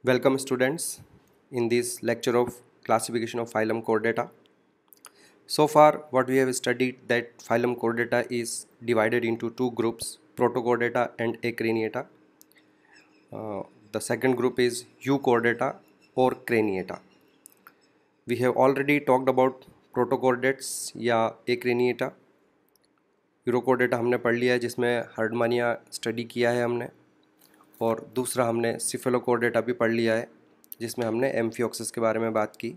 Welcome students in this lecture of classification of phylum Chordata. So far what we have studied that phylum Chordata is divided into two groups, Protochordata and Acraniata. The second group is Euchordata or Craniata. We have already talked about Protochordates या Acraniata. यूरोकोर्डेटा हमने पढ़ लिया है जिसमें Herdmania study किया है हमने, और दूसरा हमने सिफेलोकोर्डेटा भी पढ़ लिया है जिसमें हमने एम्फियोक्सिस के बारे में बात की।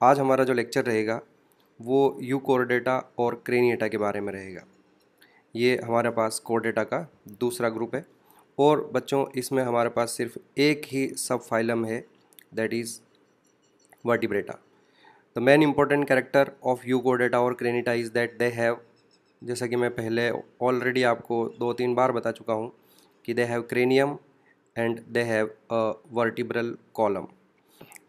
आज हमारा जो लेक्चर रहेगा वो यूकोर्डेटा और क्रेनिएटा के बारे में रहेगा। ये हमारे पास कोर्डेटा का दूसरा ग्रुप है और बच्चों इसमें हमारे पास सिर्फ एक ही सब फाइलम है, that is Vertebrata. The main important character of Euchordata और Craniata is that they have, जैसा कि मैं पहले ऑलरेडी आपको 2-3 बार बता चुका हूँ कि they have cranium and they have a vertebral column.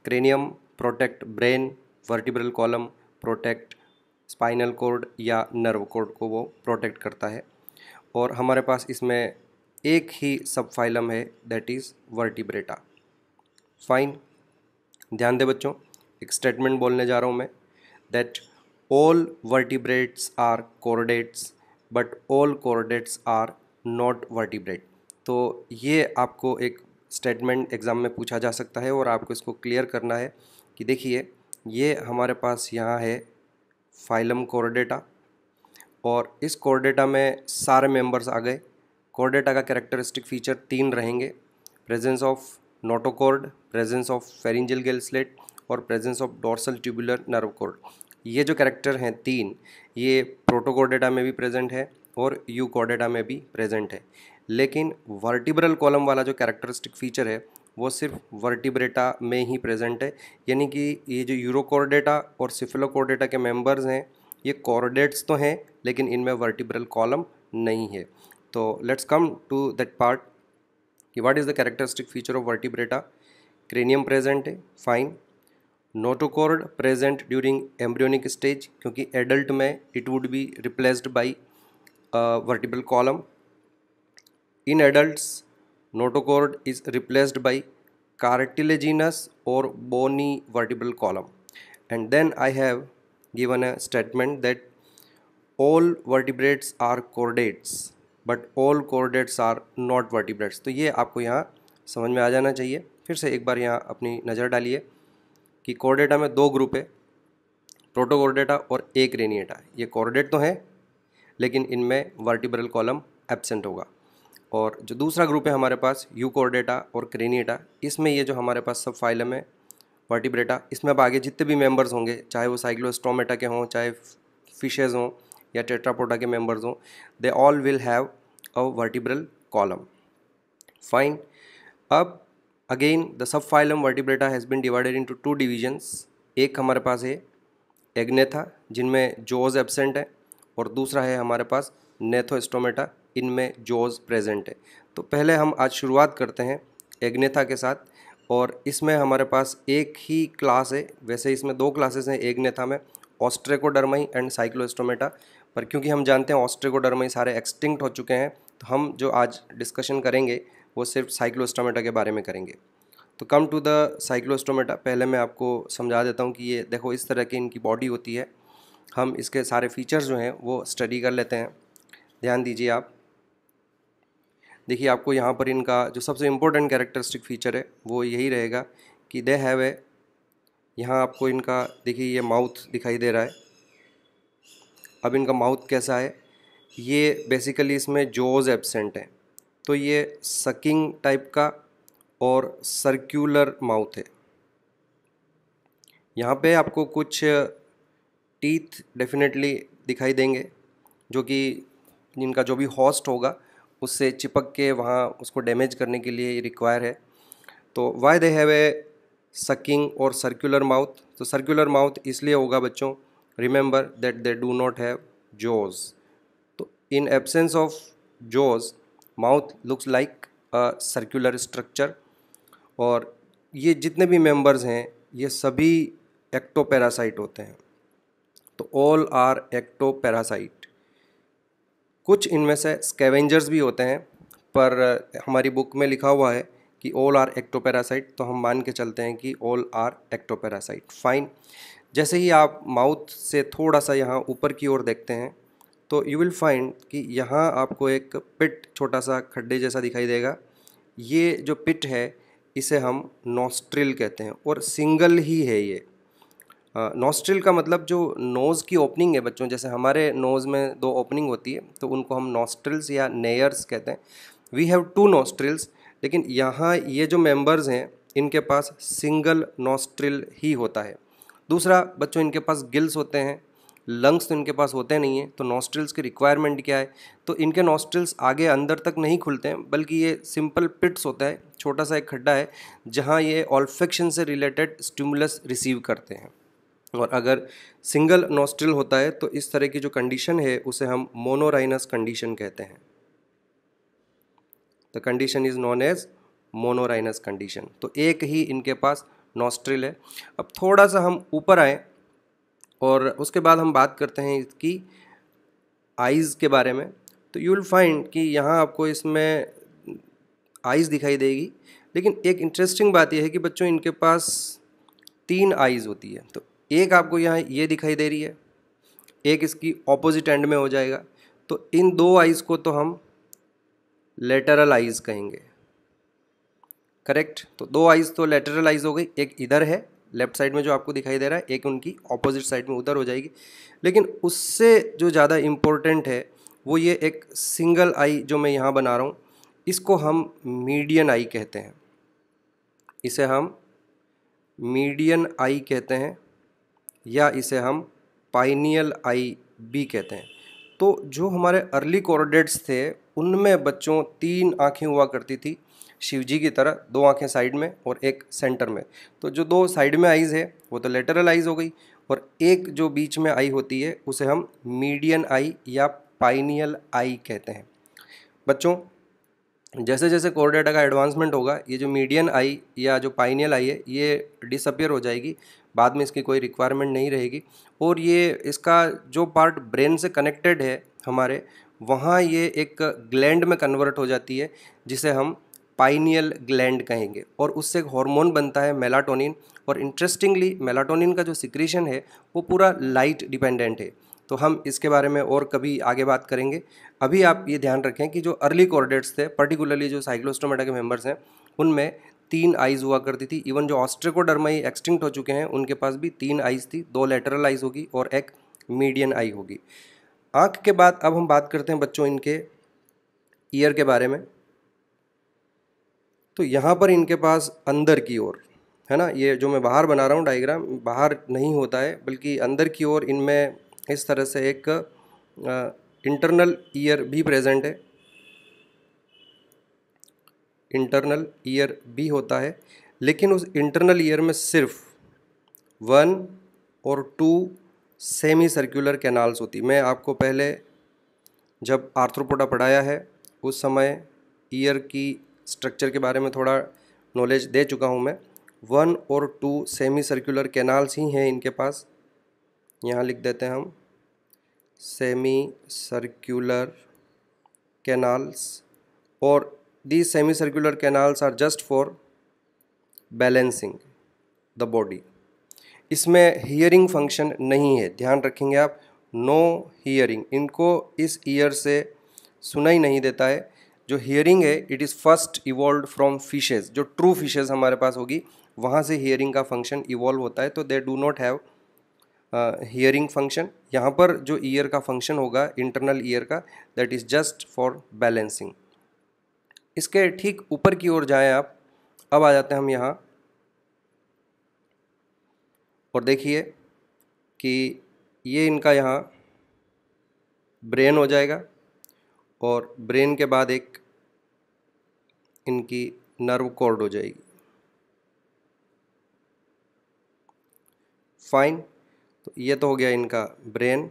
Cranium protect brain, vertebral column protect spinal cord या नर्व कॉर्ड को वो प्रोटेक्ट करता है। और हमारे पास इसमें एक ही सब फाइलम है, दैट इज़ वर्टिब्रेटा। फाइन, ध्यान दे बच्चों, एक स्टेटमेंट बोलने जा रहा हूँ मैं, that all vertebrates are chordates but all chordates are not vertebrate। तो ये आपको एक स्टेटमेंट एग्ज़ाम में पूछा जा सकता है और आपको इसको क्लियर करना है कि देखिए ये हमारे पास यहाँ है फाइलम कोर्डेटा और इस कोर्डेटा में सारे मेंबर्स आ गए। कोर्डेटा का कैरेक्टरिस्टिक फीचर 3 रहेंगे, presence of notochord, presence of pharyngeal gill slit और presence of dorsal tubular nerve cord. ये जो कैरेक्टर हैं 3, ये प्रोटोकोर्डेटा में भी प्रेजेंट है और यूकोर्डेटा में भी प्रेजेंट है, लेकिन वर्टिब्रल कॉलम वाला जो कैरेक्टरिस्टिक फीचर है वो सिर्फ वर्टिब्रेटा में ही प्रेजेंट है। यानी कि ये जो यूरोकोर्डेटा और सिफेलोकोर्डेटा के मेंबर्स हैं ये कॉर्डेट्स तो हैं लेकिन इनमें वर्टिब्रल कॉलम नहीं है। तो let's come to that part कि what is the characteristic feature of Vertebrata. Cranium present है, fine. Notochord present during embryonic stage, क्योंकि एडल्ट में it would be replaced by vertebral column. In adults notochord is replaced by cartilaginous और bony vertebral column. And then I have given a statement that all vertebrates are chordates but all chordates are not vertebrates. तो ये आपको यहाँ समझ में आ जाना चाहिए। फिर से एक बार यहाँ अपनी नज़र डालिए कि कोर्डेटा में 2 ग्रुप है, प्रोटोकोर्डेटा और एक्रेनिएटा। ये कोर्डेट तो हैं लेकिन इनमें वर्टिब्रल कॉलम एब्सेंट होगा। और जो दूसरा ग्रुप है हमारे पास यूकोर्डेटा और क्रेनिएटा, इसमें ये जो हमारे पास सब फाइलम है वर्टिब्रेटा, इसमें अब आगे जितने भी मेंबर्स होंगे, चाहे वो साइक्लोस्टोमेटा के हों, चाहे फिशेज़ हों या टेट्रापोडा के मेंबर्स हों, they all will have a vertebral column. Fine. अब again the sub phylum Vertebrata has been divided into 2 divisions. एक हमारे पास है एग्नेथा जिनमें जॉज एब्सेंट है और दूसरा है हमारे पास नेथोस्टोमेटा, इनमें जॉज प्रेजेंट है। तो पहले हम आज शुरुआत करते हैं एग्नेथा के साथ, और इसमें हमारे पास एक ही क्लास है। वैसे इसमें 2 क्लासेस हैं एग्नेथा में, ऑस्ट्रेकोडर्माई एंड साइक्लोस्टोमेटा, पर क्योंकि हम जानते हैं ऑस्ट्रेकोडर्माई सारे एक्सटिंक्ट हो चुके हैं तो हम जो आज डिस्कशन करेंगे वो सिर्फ साइक्लोस्टोमेटा के बारे में करेंगे। तो कम टू द साइक्लोस्टोमेटा, पहले मैं आपको समझा देता हूँ कि ये देखो इस तरह की इनकी बॉडी होती है। हम इसके सारे फीचर्स जो हैं वो स्टडी कर लेते हैं। ध्यान दीजिए आप, देखिए आपको यहाँ पर इनका जो सबसे इम्पोर्टेंट कैरेक्टरिस्टिक फीचर है वो यही रहेगा कि दे हैव ए, यहाँ आपको इनका देखिए ये माउथ दिखाई दे रहा है। अब इनका माउथ कैसा है, ये बेसिकली इसमें जॉज एब्सेंट है, तो ये सकिंग टाइप का और सर्क्यूलर माउथ है। यहाँ पे आपको कुछ टीथ डेफिनेटली दिखाई देंगे जो कि इनका जो भी होस्ट होगा उससे चिपक के वहाँ उसको डैमेज करने के लिए रिक्वायर है। तो why they have a sucking और सर्कुलर माउथ, तो सर्कुलर माउथ इसलिए होगा बच्चों, remember that they do not have jaws. तो in absence of jaws mouth looks like a circular structure. और ये जितने भी मेंबर्स हैं ये सभी एक्टोपैरासाइट होते हैं, तो ऑल आर एक्टोपैरासाइट। कुछ इनमें से स्कैवेंजर्स भी होते हैं, पर हमारी बुक में लिखा हुआ है कि ऑल आर एक्टोपैरासाइट, तो हम मान के चलते हैं कि ऑल आर एक्टोपैरासाइट। फाइन। जैसे ही आप माउथ से थोड़ा सा यहाँ ऊपर की ओर देखते हैं तो यू विल फाइंड कि यहाँ आपको एक पिट, छोटा सा खड्डे जैसा दिखाई देगा। ये जो पिट है इसे हम नॉस्ट्रिल कहते हैं और सिंगल ही है ये। नॉस्ट्रिल का मतलब जो नोज़ की ओपनिंग है बच्चों, जैसे हमारे नोज़ में 2 ओपनिंग होती है तो उनको हम नॉस्ट्रिल्स या नेयर्स कहते हैं। वी हैव 2 नॉस्ट्रिल्स, लेकिन यहाँ ये जो मेंबर्स हैं इनके पास सिंगल नॉस्ट्रिल ही होता है। दूसरा बच्चों, इनके पास गिल्स होते हैं, लंग्स तो इनके पास होते नहीं हैं। तो नॉस्ट्रिल्स की रिक्वायरमेंट क्या है? तो इनके नॉस्ट्रिल्स आगे अंदर तक नहीं खुलते हैं, बल्कि ये सिंपल पिट्स होता है, छोटा सा एक खड्डा है जहाँ ये ऑल्फेक्शन से रिलेटेड स्टिमुलस रिसीव करते हैं। और अगर सिंगल नॉस्ट्रिल होता है तो इस तरह की जो कंडीशन है उसे हम मोनोराइनस कंडीशन कहते हैं। The condition is known as monorhinous condition. तो एक ही इनके पास नॉस्ट्रिल है। अब थोड़ा सा हम ऊपर आए और उसके बाद हम बात करते हैं इसकी आइज़ के बारे में। तो यू विल फाइंड कि यहाँ आपको इसमें आइज़ दिखाई देगी, लेकिन एक इंटरेस्टिंग बात यह है कि बच्चों इनके पास 3 आइज़ होती है। तो एक आपको यहाँ ये दिखाई दे रही है, एक इसकी ऑपोजिट एंड में हो जाएगा। तो इन 2 आइज़ को तो हम लेटरल आइज़ कहेंगे। करेक्ट। तो 2 आइज़ तो लेटरल आइज़ हो गई, एक इधर है लेफ्ट साइड में जो आपको दिखाई दे रहा है, एक उनकी ऑपोजिट साइड में उधर हो जाएगी। लेकिन उससे जो ज़्यादा इम्पोर्टेंट है वो ये एक सिंगल आई जो मैं यहाँ बना रहा हूँ, इसको हम मीडियन आई कहते हैं। इसे हम मीडियन आई कहते हैं या इसे हम पाइनियल आई भी कहते हैं। तो जो हमारे अर्ली कॉर्डेट्स थे उनमें बच्चों 3 आँखें हुआ करती थी शिव जी की तरह, 2 आँखें साइड में और एक सेंटर में। तो जो 2 साइड में आइज़ है वो तो लेटरल आइज़ हो गई, और एक जो बीच में आई होती है उसे हम मीडियन आई या पाइनियल आई कहते हैं। बच्चों जैसे जैसे कॉर्डेटा का एडवांसमेंट होगा ये जो मीडियन आई या जो पाइनियल आई है ये डिसअपियर हो जाएगी, बाद में इसकी कोई रिक्वायरमेंट नहीं रहेगी। और ये इसका जो पार्ट ब्रेन से कनेक्टेड है हमारे, वहाँ ये एक ग्लैंड में कन्वर्ट हो जाती है जिसे हम पाइनियल ग्लैंड कहेंगे, और उससे एक हार्मोन बनता है मेलाटोनिन। और इंटरेस्टिंगली मेलाटोनिन का जो सिक्रीशन है वो पूरा लाइट डिपेंडेंट है। तो हम इसके बारे में और कभी आगे बात करेंगे। अभी आप ये ध्यान रखें कि जो अर्ली कॉर्डेट्स थे, पर्टिकुलरली जो साइक्लोस्टोमेटा के मेंबर्स हैं, उनमें 3 आइज़ हुआ करती थी। इवन जो ऑस्ट्रेकोडर्माई एक्सटिंक्ट हो चुके हैं उनके पास भी 3 आइज़ थी, 2 लेटरल आइज़ होगी और एक मीडियन आई होगी। आँख के बाद अब हम बात करते हैं बच्चों इनके ईयर के बारे में। तो यहाँ पर इनके पास अंदर की ओर है ना, ये जो मैं बाहर बना रहा हूँ डायग्राम, बाहर नहीं होता है बल्कि अंदर की ओर इनमें इस तरह से एक इंटरनल ईयर भी प्रेजेंट है। इंटरनल ईयर भी होता है, लेकिन उस इंटरनल ईयर में सिर्फ 1 और 2 सेमी सर्कुलर कैनाल्स होती। मैं आपको पहले जब आर्थ्रोपोडा पढ़ाया है उस समय ईयर की स्ट्रक्चर के बारे में थोड़ा नॉलेज दे चुका हूँ मैं। 1 और 2 सेमी सर्कुलर कैनाल्स ही हैं इनके पास। यहाँ लिख देते हैं हम सेमी सर्कुलर कैनाल्स, और these semicircular canals are just for balancing the body। इसमें हियरिंग फंक्शन नहीं है, ध्यान रखेंगे आप, नो हियरिंग, इनको इस ईयर से सुना ही नहीं देता है। जो हियरिंग है it is first evolve from fishes, जो ट्रू फिशेज हमारे पास होगी वहाँ से हियरिंग का फंक्शन इवॉल्व होता है। तो दे do not have hearing function. यहाँ पर जो ईयर का फंक्शन होगा इंटरनल ईयर का, that is just for balancing. इसके ठीक ऊपर की ओर जाएं आप, अब आ जाते हैं हम यहाँ और देखिए कि ये इनका यहाँ ब्रेन हो जाएगा, और ब्रेन के बाद एक इनकी नर्व कॉर्ड हो जाएगी। फाइन। तो ये तो हो गया इनका ब्रेन,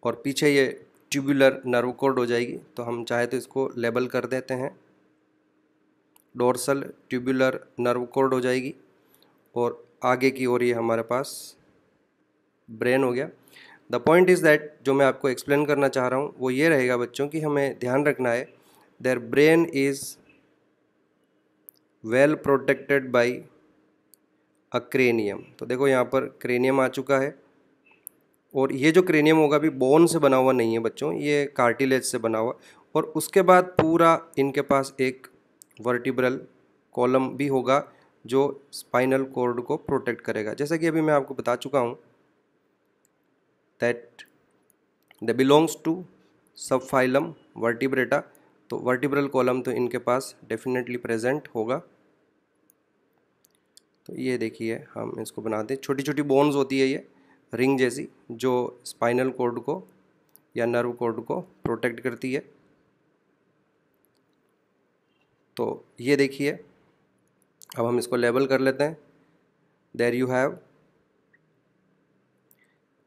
और पीछे ये ट्यूबुलर नर्व कॉर्ड हो जाएगी। तो हम चाहे तो इसको लेबल कर देते हैं, डोर्सल ट्यूबुलर नर्व कॉर्ड हो जाएगी, और आगे की ओर ये हमारे पास ब्रेन हो गया। द पॉइंट इज़ दैट जो मैं आपको एक्सप्लेन करना चाह रहा हूँ वो ये रहेगा बच्चों कि हमें ध्यान रखना है their brain is well protected by a cranium. तो देखो यहाँ पर क्रेनियम आ चुका है, और ये जो क्रेनियम होगा अभी बोन से बना हुआ नहीं है बच्चों, ये कार्टिलेज से बना हुआ। और उसके बाद पूरा इनके पास एक वर्टिब्रल कॉलम भी होगा जो स्पाइनल कॉर्ड को प्रोटेक्ट करेगा। जैसा कि अभी मैं आपको बता चुका हूँ दैट दे बिलोंग्स टू सब फाइलम वर्टिब्रेटा। तो वर्टिब्रल कॉलम तो इनके पास डेफिनेटली प्रेजेंट होगा। तो ये देखिए हम इसको बनाते हैं, छोटी छोटी बोन्स होती है ये रिंग जैसी, जो स्पाइनल कॉर्ड को या नर्व कॉर्ड को प्रोटेक्ट करती है। तो ये देखिए अब हम इसको लेबल कर लेते हैं। There you have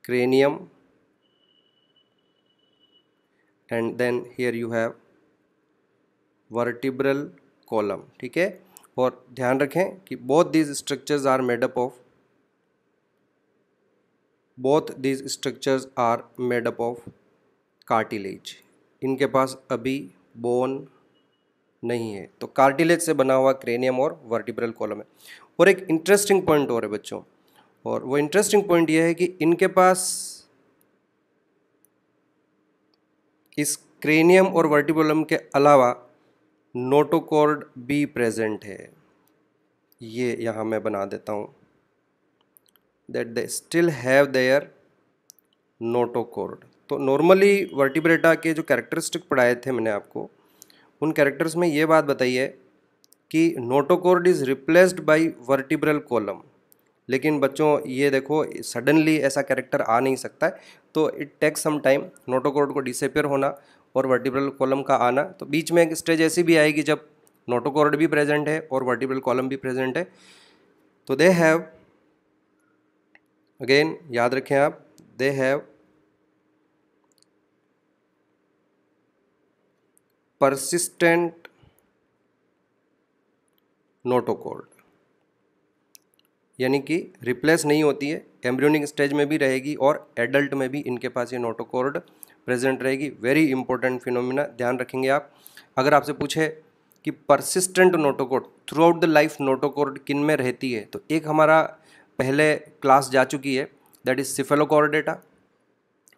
cranium and then here you have vertebral column। ठीक है, और ध्यान रखें कि both these structures are made up of cartilage। इनके पास अभी बोन नहीं है, तो कार्टिलेज से बना हुआ क्रेनियम और वर्टिब्रल कॉलम है। और एक इंटरेस्टिंग पॉइंट और है बच्चों, और वो इंटरेस्टिंग पॉइंट ये है कि इनके पास इस क्रेनियम और वर्टिब्रम के अलावा नोटोकॉर्ड भी प्रेजेंट है। ये यहाँ मैं बना देता हूँ that they still have their notochord. तो नॉर्मली वर्टिब्रेटा के जो कैरेक्टरिस्टिक पढ़ाए थे मैंने आपको, उन कैरेक्टर्स में ये बात बताई है कि notochord is replaced by vertebral column. लेकिन बच्चों ये देखो सडनली ऐसा कैरेक्टर आ नहीं सकता है, तो it takes some time notochord को डिसअपियर होना और वर्टिब्रल कॉलम का आना। तो बीच में एक स्टेज ऐसी भी आएगी जब नोटोकॉर्ड भी प्रेजेंट है और वर्टिब्रल कॉलम भी प्रेजेंट है। तो दे हैव, अगेन याद रखें आप, दे हैव persistent नोटोकॉर्ड, यानी कि रिप्लेस नहीं होती है, एम्ब्रियोनिक स्टेज में भी रहेगी और एडल्ट में भी इनके पास ये नोटोकॉर्ड प्रेजेंट रहेगी। वेरी इंपॉर्टेंट फिनोमिना, ध्यान रखेंगे आप। अगर आपसे पूछे कि persistent notochord through out the life notochord किन में रहती है, तो एक हमारा पहले क्लास जा चुकी है दैट इज सिफेलोकॉर्डेटा,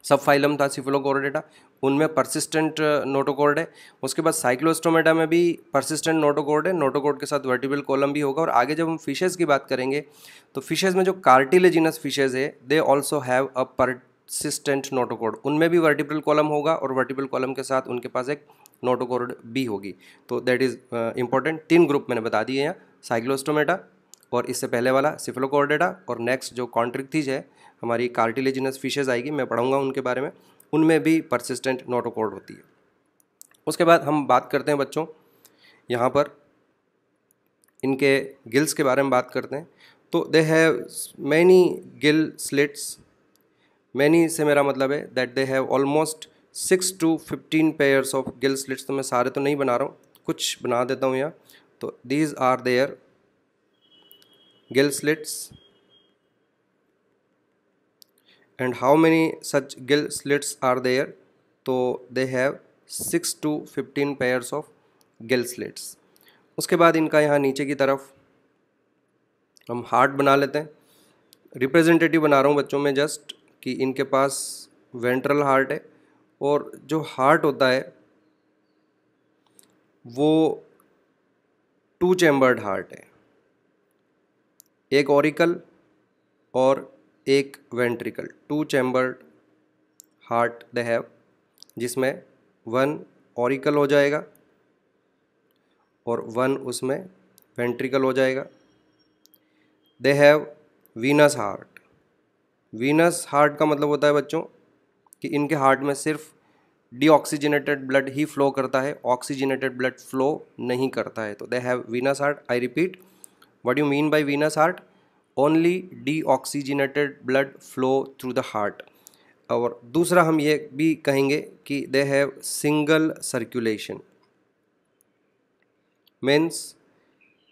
सब फाइलम था सिफेलोकॉर्डेटा, उनमें परसिस्टेंट नोटोकॉर्ड है। उसके बाद साइक्लोस्टोमेटा में भी परसिस्टेंट नोटोकॉर्ड है, नोटोकॉर्ड के साथ वर्टिब्रल कॉलम भी होगा। और आगे जब हम फिशेस की बात करेंगे तो फिशेस में जो कार्टिलेजिनस फिशेस है they also have a persistent notochord, उनमें भी वर्टिब्रल कॉलम होगा और वर्टिब्रल कॉलम के साथ उनके पास एक नोटोकॉर्ड भी होगी। तो दैट इज इंपॉर्टेंट। 3 ग्रुप मैंने बता दिए हैं, साइक्लोस्टोमेटा और इससे पहले वाला सिफेलोकॉर्डेटा, और नेक्स्ट जो कॉन्ट्रिक्थिज है हमारी कार्टिलेजिनस फिशेस आएगी, मैं पढ़ाऊंगा उनके बारे में, उनमें भी परसिस्टेंट नोटोकॉर्ड होती है। उसके बाद हम बात करते हैं बच्चों यहाँ पर इनके गिल्स के बारे में बात करते हैं। तो they have many gill slits, many से मेरा मतलब है that they have almost 6 to 15 pairs of gill slits. तो मैं सारे तो नहीं बना रहा हूँ, कुछ बना देता हूँ यहाँ। तो these are there gill slits. And how many such gill slits are there? तो they have 6 to 15 pairs of gill slits। उसके बाद इनका यहाँ नीचे की तरफ हम हार्ट बना लेते हैं। रिप्रेजेंटेटिव बना रहा हूँ बच्चों में जस्ट कि इनके पास वेंट्रल हार्ट है, और जो हार्ट होता है वो 2 चैम्बर्ड हार्ट है, एक ऑरिकल और एक ventricle. 2 chambered heart they have, जिसमें 1 ऑरिकल हो जाएगा और 1 उसमें वेंट्रिकल हो जाएगा। They have venous heart. Venous heart का मतलब होता है बच्चों कि इनके हार्ट में सिर्फ डीऑक्सीजनेटेड ब्लड ही फ्लो करता है, ऑक्सीजनेटेड ब्लड फ्लो नहीं करता है। तो they have venous heart. I repeat, what you mean by venous heart? Only deoxygenated blood flow through the heart. और दूसरा हम ये भी कहेंगे कि they have single circulation, means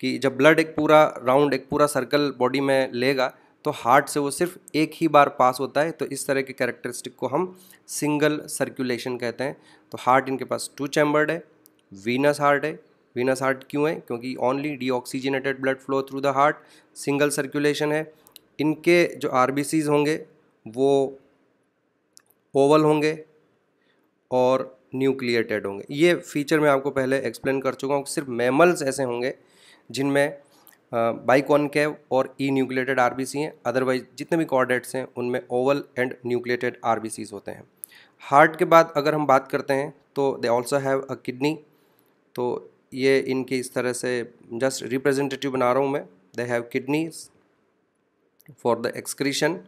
कि जब ब्लड एक पूरा राउंड, एक पूरा सर्कल बॉडी में लेगा तो हार्ट से वो सिर्फ एक ही बार पास होता है। तो इस तरह के कैरेक्टरिस्टिक को हम सिंगल सर्कुलेशन कहते हैं। तो हार्ट इनके पास 2 चैम्बर्ड है, वीनस हार्ट है। वीनस हार्ट क्यों है? क्योंकि only deoxygenated blood flow through the heart, single circulation है। इनके जो आरबीसीज होंगे वो ओवल होंगे और न्यूक्लिएटेड होंगे। ये फीचर मैं आपको पहले एक्सप्लेन कर चुका हूँ। सिर्फ मैमल्स ऐसे होंगे जिनमें बाइकॉनकेव और ई न्यूक्लिएटेड आरबीसी हैं, अदरवाइज जितने भी कॉर्डेट्स हैं उनमें ओवल एंड न्यूक्लिएटेड आरबीसीज होते हैं। हार्ट के बाद अगर हम बात करते हैं तो they also have a kidney. तो ये इनके इस तरह से जस्ट रिप्रेजेंटेटिव बना रहा हूँ मैं। They have kidneys for the excretion.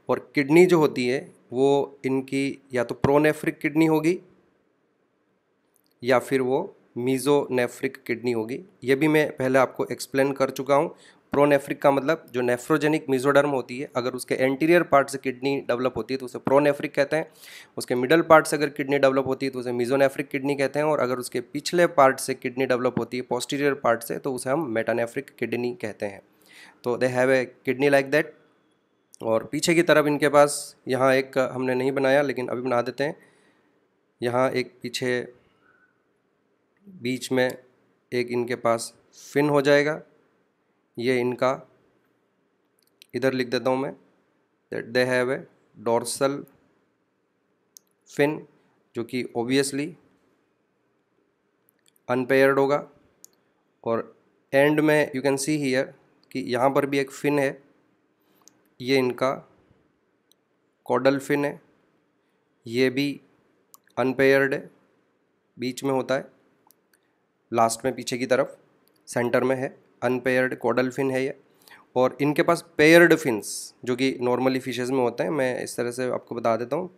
और किडनी जो होती है वो इनकी या तो प्रोनेफ्रिक किडनी होगी या फिर वो मीज़ोनेफ्रिक किडनी होगी। ये भी मैं पहले आपको एक्सप्लेन कर चुका हूँ। प्रोनेफ्रिक का मतलब जो नेफ्रोजेनिक मीजोडर्म होती है, अगर उसके एंटीरियर पार्ट से किडनी डेवलप होती है तो उसे प्रोनेफ्रिक कहते हैं। उसके मिडल पार्ट से अगर किडनी डेवलप होती है तो उसे मीज़ोनेफ्रिक किडनी कहते हैं। और अगर उसके पिछले पार्ट से किडनी डेवलप होती है, पोस्टीरियर पार्ट से, तो उसे हम मेटानेफ्रिक किडनी कहते हैं। तो दे have A kidney like that. और पीछे की तरफ इनके पास यहाँ एक हमने नहीं बनाया लेकिन अभी बना देते हैं। यहाँ एक पीछे बीच में एक इनके पास फिन हो जाएगा। ये इनका इधर लिख देता हूँ मैं, that they have a dorsal fin, जो कि ओबियसली अनपेयर्ड होगा। और एंड में यू कैन सी हियर कि यहाँ पर भी एक फिन है, ये इनका कॉडल फिन है, ये भी अनपेयर्ड है, बीच में होता है, लास्ट में पीछे की तरफ सेंटर में है, अनपेयर्ड कॉडल फिन है ये। और इनके पास पेयर्ड फिन्स जो कि नॉर्मली फिशेज़ में होते हैं। मैं इस तरह से आपको बता देता हूँ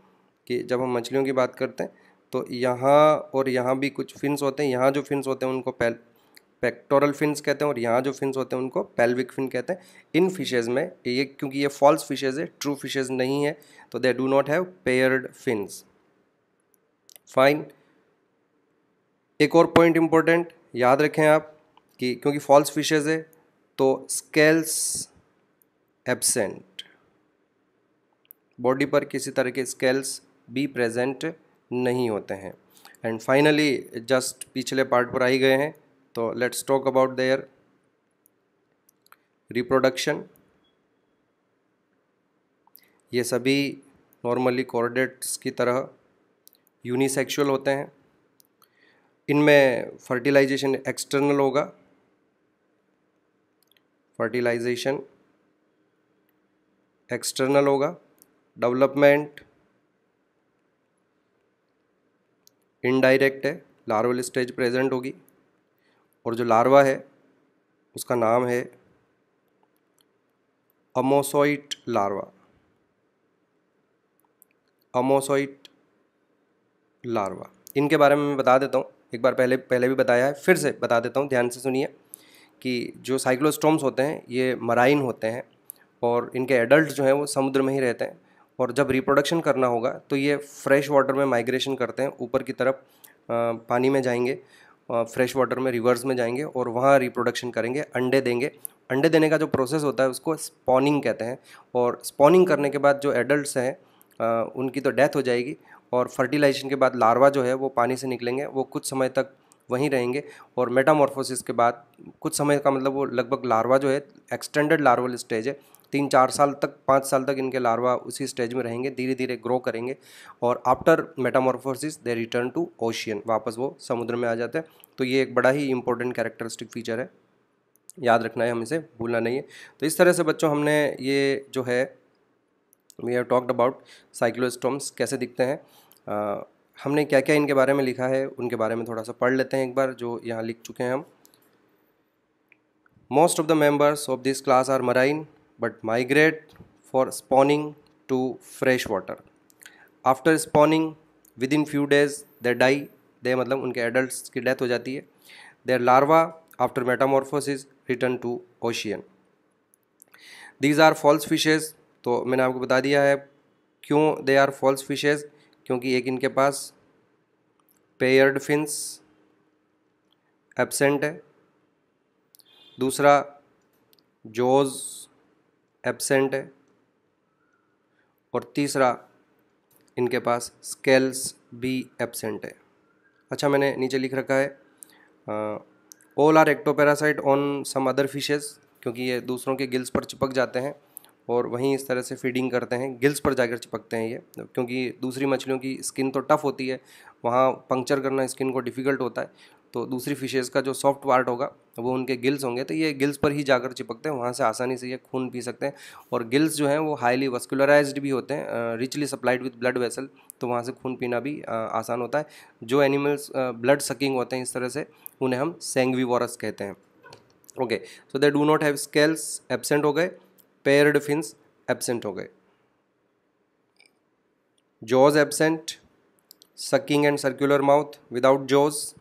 कि जब हम मछलियों की बात करते हैं तो यहाँ और यहाँ भी कुछ फिन्स होते हैं। यहाँ जो फिन्स होते हैं उनको पेक्टोरल फिन्स कहते हैं और यहाँ जो फिन्स होते हैं उनको पेल्विक फिन कहते हैं। इन फिशेज़ में ये, क्योंकि ये फॉल्स फिशेज़ है, ट्रू फिशेज़ नहीं है, तो दे do not have paired fins. Fine. एक और पॉइंट इंपॉर्टेंट याद रखें आप कि क्योंकि फॉल्स फिशेज़ है तो स्केल्स एब्सेंट, बॉडी पर किसी तरह के स्केल्स भी प्रेजेंट नहीं होते हैं। एंड फाइनली जस्ट पिछले पार्ट पर आ ही गए हैं, तो let's talk about their reproduction. ये सभी नॉर्मली कॉर्डेट्स की तरह यूनिसेक्सुअल होते हैं। इनमें फर्टिलाइजेशन एक्सटर्नल होगा, फर्टिलाइजेशन एक्सटर्नल होगा, डेवलपमेंट इनडायरेक्ट है, लार्वल स्टेज प्रेजेंट होगी। और जो लार्वा है उसका नाम है अमोसॉइट लार्वा, अमोसॉइट लार्वा। इनके बारे में मैं बता देता हूँ, एक बार पहले भी बताया है, फिर से बता देता हूँ, ध्यान से सुनिए कि जो साइक्लोस्टोम्स होते हैं ये मराइन होते हैं और इनके एडल्ट जो हैं वो समुद्र में ही रहते हैं। और जब रिप्रोडक्शन करना होगा तो ये फ्रेश वाटर में माइग्रेशन करते हैं, ऊपर की तरफ पानी में जाएंगे, फ्रेश वाटर में रिवर्स में जाएंगे और वहाँ रिप्रोडक्शन करेंगे, अंडे देंगे। अंडे देने का जो प्रोसेस होता है उसको स्पॉनिंग कहते हैं। और स्पॉनिंग करने के बाद जो एडल्ट्स हैं उनकी तो डेथ हो जाएगी और फर्टिलाइजेशन के बाद लार्वा जो है वो पानी से निकलेंगे, वो कुछ समय तक वहीं रहेंगे। और मेटामॉर्फोसिस के बाद कुछ समय का मतलब वो लगभग लार्वा जो है एक्सटेंडेड लार्वल स्टेज है, 3-4 साल तक 5 साल तक इनके लार्वा उसी स्टेज में रहेंगे, धीरे धीरे ग्रो करेंगे और after metamorphosis they return to ocean, वापस वो समुद्र में आ जाते हैं। तो ये एक बड़ा ही इंपॉर्टेंट कैरेक्टरिस्टिक फीचर है, याद रखना है, हमें इसे भूलना नहीं है। तो इस तरह से बच्चों हमने ये जो है we have talked about cyclostomes कैसे दिखते हैं। हमने क्या क्या इनके बारे में लिखा है उनके बारे में थोड़ा सा पढ़ लेते हैं एक बार, जो यहाँ लिख चुके हैं हम। Most of the members of this class are marine but migrate for spawning to fresh water. After spawning within few days they die, they मतलब उनके adults की death हो जाती है। Their larva after metamorphosis return to ocean. These are false fishes। तो मैंने आपको बता दिया है क्यों they are false fishes, क्योंकि एक इनके पास paired fins absent है, दूसरा jaws एब्सेंट है और तीसरा इनके पास स्केल्स भी एब्सेंट है। अच्छा, मैंने नीचे लिख रखा है all are ectoparasite on some other fishes, क्योंकि ये दूसरों के गिल्स पर चिपक जाते हैं और वहीं इस तरह से फीडिंग करते हैं, गिल्स पर जाकर चिपकते हैं ये, क्योंकि दूसरी मछलियों की स्किन तो टफ होती है, वहाँ पंक्चर करना स्किन को डिफ़िकल्ट होता है, तो दूसरी फिशेज़ का जो सॉफ्ट पार्ट होगा वो उनके गिल्स होंगे, तो ये गिल्स पर ही जाकर चिपकते हैं, वहाँ से आसानी से ये खून पी सकते हैं। और गिल्स जो हैं वो हाईली वस्कुलराइज्ड भी होते हैं, richly supplied with blood vessel, तो वहाँ से खून पीना भी आसान होता है। जो एनिमल्स ब्लड सकिंग होते हैं इस तरह से, उन्हें हम सैंग्विवोरस कहते हैं। Okay, so they do not have scales, absent हो गए, पेयर्ड फिन्स एब्सेंट हो गए, jaws absent, sucking and circular mouth without jaws.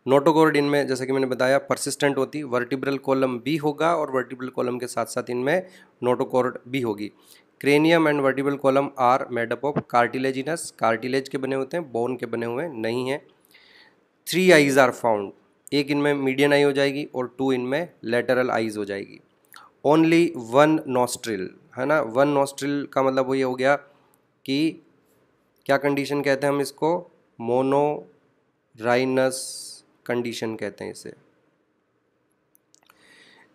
Notochord इनमें जैसे कि मैंने बताया परसिस्टेंट होती, वर्टिब्रल कॉलम भी होगा और वर्टिब्रल कॉलम के साथ साथ इनमें नोटोकॉर्ड भी होगी। Cranium and vertebral column are made up of cartilaginous, cartilage के बने होते हैं, बोन के बने हुए नहीं हैं। 3 आईज आर फाउंड, एक इनमें मीडियन आई हो जाएगी और 2 इनमें लेटरल आईज हो जाएगी। ओनली 1 नॉस्ट्रिल, है ना, 1 नॉस्ट्रिल का मतलब वो ये हो गया कि क्या कंडीशन कहते हैं हम इसको, मोनोराइनस कंडीशन कहते हैं इसे।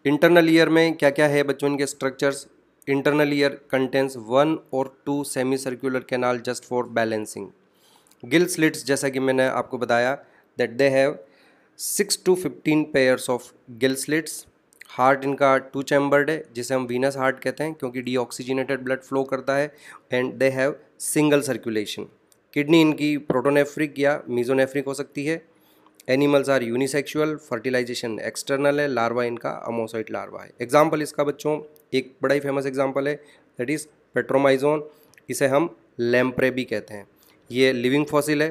इंटरनल ईयर में क्या क्या है बच्चों इनके स्ट्रक्चर्स, इंटरनल ईयर कंटेंस 1 और 2 semi circular canal just for balancing. Gill slits, जैसा कि मैंने आपको बताया that they have 6 to 15 pairs of gill slits. Heart इनका 2 चैम्बर्ड है, जिसे हम वीनस हार्ट कहते हैं क्योंकि डीऑक्सीजनेटेड ब्लड फ्लो करता है, and they have single circulation. Kidney इनकी प्रोटोनेफ्रिक या मीजोनेफ्रिक हो सकती है। Animals are unisexual, fertilisation external है, लार्वा इनका अमोसाइट लार्वा है। एग्जाम्पल इसका बच्चों एक बड़ा ही फेमस एग्जाम्पल है, दैट इज़ पेट्रोमाइजोन, इसे हम लैम्प्रे भी कहते हैं। ये लिविंग फॉसिल है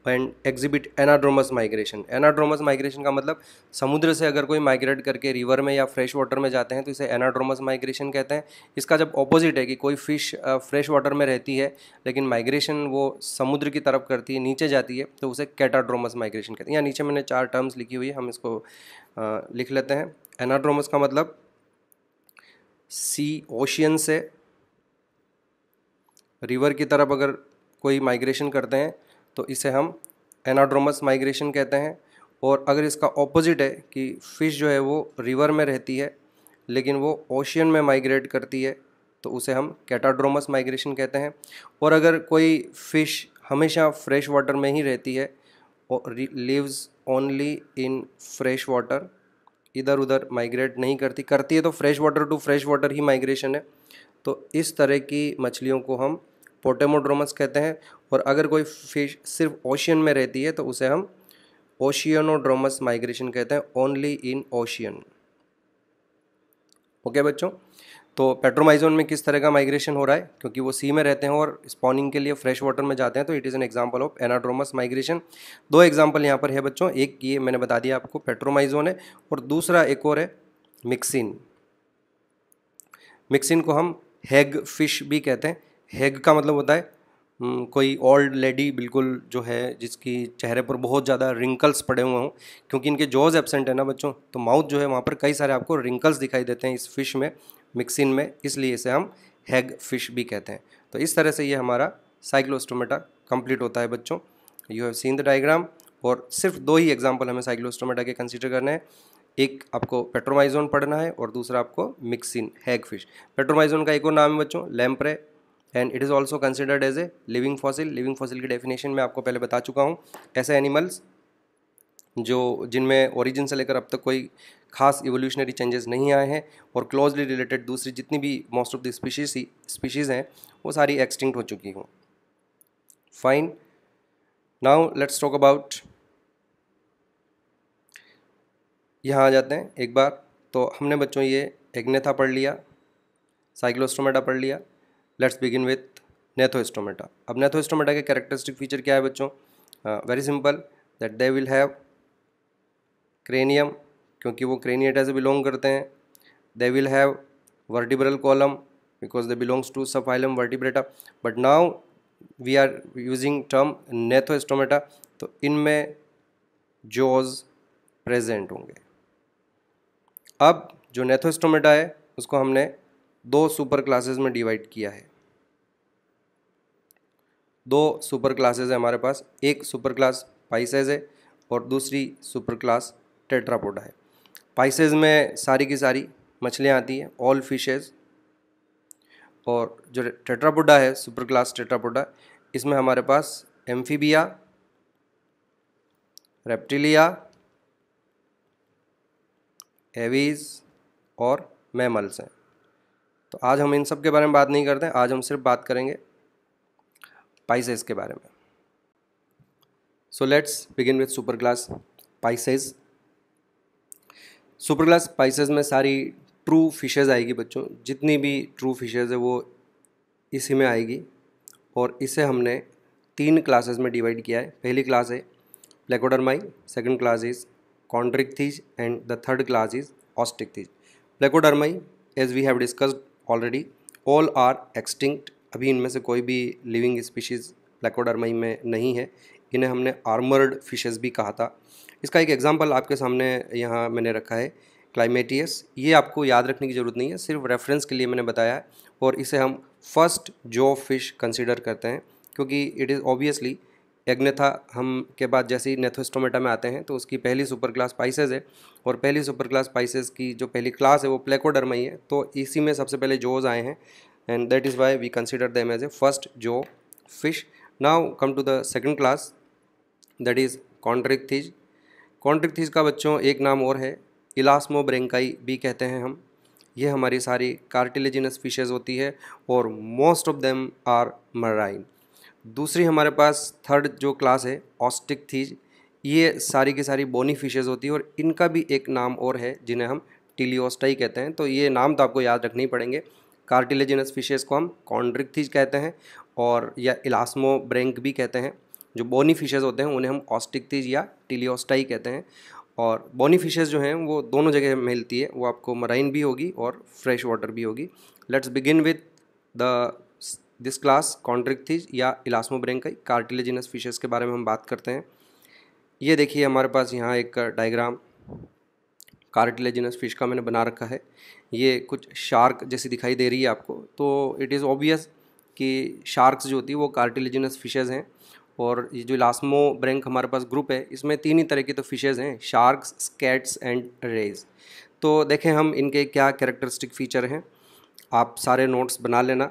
and exhibit anadromous migration. Anadromous migration का मतलब समुद्र से अगर कोई माइग्रेट करके रिवर में या फ्रेश वाटर में जाते हैं तो इसे एनाड्रोमस माइग्रेशन कहते हैं। इसका जब ऑपोजिट है कि कोई फिश फ्रेश वाटर में रहती है लेकिन माइग्रेशन वो समुद्र की तरफ करती है, नीचे जाती है, तो उसे कैटाड्रोमस माइग्रेशन कहते हैं। यहाँ नीचे मैंने 4 टर्म्स लिखी हुई है, हम इसको लिख लेते हैं। एनाड्रोमस का मतलब सी ओशियन से रिवर की तरफ अगर कोई माइग्रेशन करते हैं तो इसे हम एनाड्रोमस माइग्रेशन कहते हैं। और अगर इसका ऑपोजिट है कि फ़िश जो है वो रिवर में रहती है लेकिन वो ओशियन में माइग्रेट करती है तो उसे हम कैटाड्रोमस माइग्रेशन कहते हैं। और अगर कोई फ़िश हमेशा फ्रेश वाटर में ही रहती है और lives only in fresh water, इधर उधर माइग्रेट नहीं करती है तो fresh water to fresh water ही माइग्रेशन है, तो इस तरह की मछलियों को हम पोटेमोड्रोमस कहते हैं। और अगर कोई फिश सिर्फ ओशियन में रहती है तो उसे हम ओशियनोड्रोमस माइग्रेशन कहते हैं, ओनली इन ओशियन। ओके बच्चों, तो पेट्रोमाइजोन में किस तरह का माइग्रेशन हो रहा है, क्योंकि वो सी में रहते हैं और स्पॉनिंग के लिए फ्रेश वाटर में जाते हैं, तो it is an example of anadromous migration. 2 example यहाँ पर है बच्चों, एक ये मैंने बता दिया आपको पेट्रोमाइजोन है, और दूसरा एक और है मिक्सिन। मिक्सिन को हम हैग फिश भी कहते हैं। हैग का मतलब होता है कोई ओल्ड लेडी बिल्कुल जो है जिसकी चेहरे पर बहुत ज़्यादा रिंकल्स पड़े हुए हों, क्योंकि इनके जॉज एब्सेंट है ना बच्चों, तो माउथ जो है वहाँ पर कई सारे आपको रिंकल्स दिखाई देते हैं इस फिश में, मिक्सिन में, इसलिए इसे हम हैग फिश भी कहते हैं। तो इस तरह से ये हमारा साइक्लोस्टोमेटा कंप्लीट होता है बच्चों। You have seen the diagram, और सिर्फ 2 ही एग्जाम्पल हमें साइक्लोस्टोमेटा के कंसिडर करने हैं। एक आपको पेट्रोमाइजोन पढ़ना है और दूसरा आपको मिक्सिन हैग फिश। पेट्रोमाइजोन का एक और नाम है बच्चों lamprey, and it is also considered as a living fossil. Living fossil की डेफिनेशन मैं आपको पहले बता चुका हूँ। ऐसे एनिमल्स जो जिनमें ओरिजिन से लेकर अब तक कोई खास इवोल्यूशनरी चेंजेस नहीं आए हैं और क्लोजली रिलेटेड दूसरी जितनी भी मोस्ट ऑफ द स्पीशीज़ हैं वो सारी एक्सटिंक्ट हो चुकी हों। Fine, now let's talk about, यहाँ आ जाते हैं एक बार। तो हमने बच्चों ये एग्नेथा पढ़ लिया, साइक्लोस्टोमेटा पढ़ लिया, लेट्स बिगिन विथ नेथोस्टोमेटा। अब नेथोस्टोमेटा के कैरेक्टरिस्टिक फीचर क्या है बच्चों, very simple, that they will have cranium, क्योंकि वो क्रेनिएटा से बिलोंग करते हैं। They will have vertebral column because they belongs to subphylum vertebrata. But now we are using term gnathostomata, तो इनमें जॉज प्रेजेंट होंगे। अब जो नेथोस्टोमेटा है उसको हमने 2 सुपर क्लासेस में डिवाइड किया है। 2 सुपर क्लासेस है हमारे पास, एक सुपर क्लास पाइसेज है और दूसरी सुपर क्लास टेट्रापोडा है। पाइसेज में सारी की सारी मछलियाँ आती हैं, ऑल फिशेज। और जो टेट्रापोडा है, सुपर क्लास टेट्रापोडा, इसमें हमारे पास एम्फीबिया, रेप्टिलिया, एवीज और मैमल्स हैं। तो आज हम इन सब के बारे में बात नहीं करते हैं, आज हम सिर्फ बात करेंगे पाइसेज के बारे में। So let's begin with super class Pisces. Super class Pisces में सारी ट्रू फिशेज आएगी बच्चों, जितनी भी ट्रू फिशेज है वो इसी में आएगी। और इसे हमने 3 क्लासेस में डिवाइड किया है। पहली क्लास है Placodermi, second class is Chondrichthyes and the third class is Osteichthyes. Placodermi, as we have discussed already, all are extinct. अभी इनमें से कोई भी लिविंग स्पीशीज़ प्लेकोडर्माई में नहीं है। इन्हें हमने आर्मर्ड फिशेस भी कहा था। इसका एक एग्जांपल आपके सामने यहाँ मैंने रखा है, क्लाइमेटियस। ये आपको याद रखने की ज़रूरत नहीं है, सिर्फ रेफरेंस के लिए मैंने बताया है। और इसे हम फर्स्ट जॉ फिश कंसिडर करते हैं, क्योंकि इट इज़ ऑब्वियसली एग्नेथा हम के बाद जैसे ही नेथोस्टोमेटा में आते हैं तो उसकी पहली सुपर क्लास पाइसेज है। और पहली सुपर क्लास पाइसेज की जो पहली क्लास है वो प्लेकोडर्माई है। तो इसी में सबसे पहले जोज आए हैं, and that is why we consider them as a first jaw fish. Now come to the second class, that is Chondrichthyes. Chondrichthyes का बच्चों एक नाम और है, इलास्मोब्रेंकाई भी कहते हैं हम। ये हमारी सारी कार्टिलेजिनस फिशेज होती है और most of them are marine. दूसरी हमारे पास थर्ड जो क्लास है ऑस्टिक्थिज, ये सारी की सारी बोनी फिशेज होती है और इनका भी एक नाम और है जिन्हें हम टिलियोस्टाई कहते हैं। तो ये नाम तो आपको याद रखने ही पड़ेंगे। कार्टिलेजिनस फिशेज को हम कॉन्ड्रिक्थिज कहते हैं और या इलास्मोब्रेंक भी कहते हैं। जो बोनी फिशेज होते हैं उन्हें हम ऑस्टिक्थिज या टिलियोस्टाई कहते हैं। और बोनी फिशेज जो हैं वो दोनों जगह मिलती है, वो आपको मराइन भी होगी और फ्रेश वाटर भी होगी। Let's begin with the this class Chondrichthyes या इलास्मोब्रेंकाई, कार्टिलेजिनस फिशेस के बारे में हम बात करते हैं। ये देखिए हमारे पास यहाँ एक डायग्राम कार्टिलेजिनस फिश का मैंने बना रखा है। ये कुछ शार्क जैसी दिखाई दे रही है आपको, तो इट इज़ ऑब्वियस कि शार्क्स जो होती है वो कार्टिलेजिनस फिशेज़ हैं। और ये जो इलास्मोब्रेंक हमारे पास ग्रुप है, इसमें 3 ही तरह की तो फिशेज़ हैं, शार्क्स, स्कैट्स एंड रेज। तो देखें हम इनके क्या कैरेक्टरिस्टिक फ़ीचर हैं। आप सारे नोट्स बना लेना,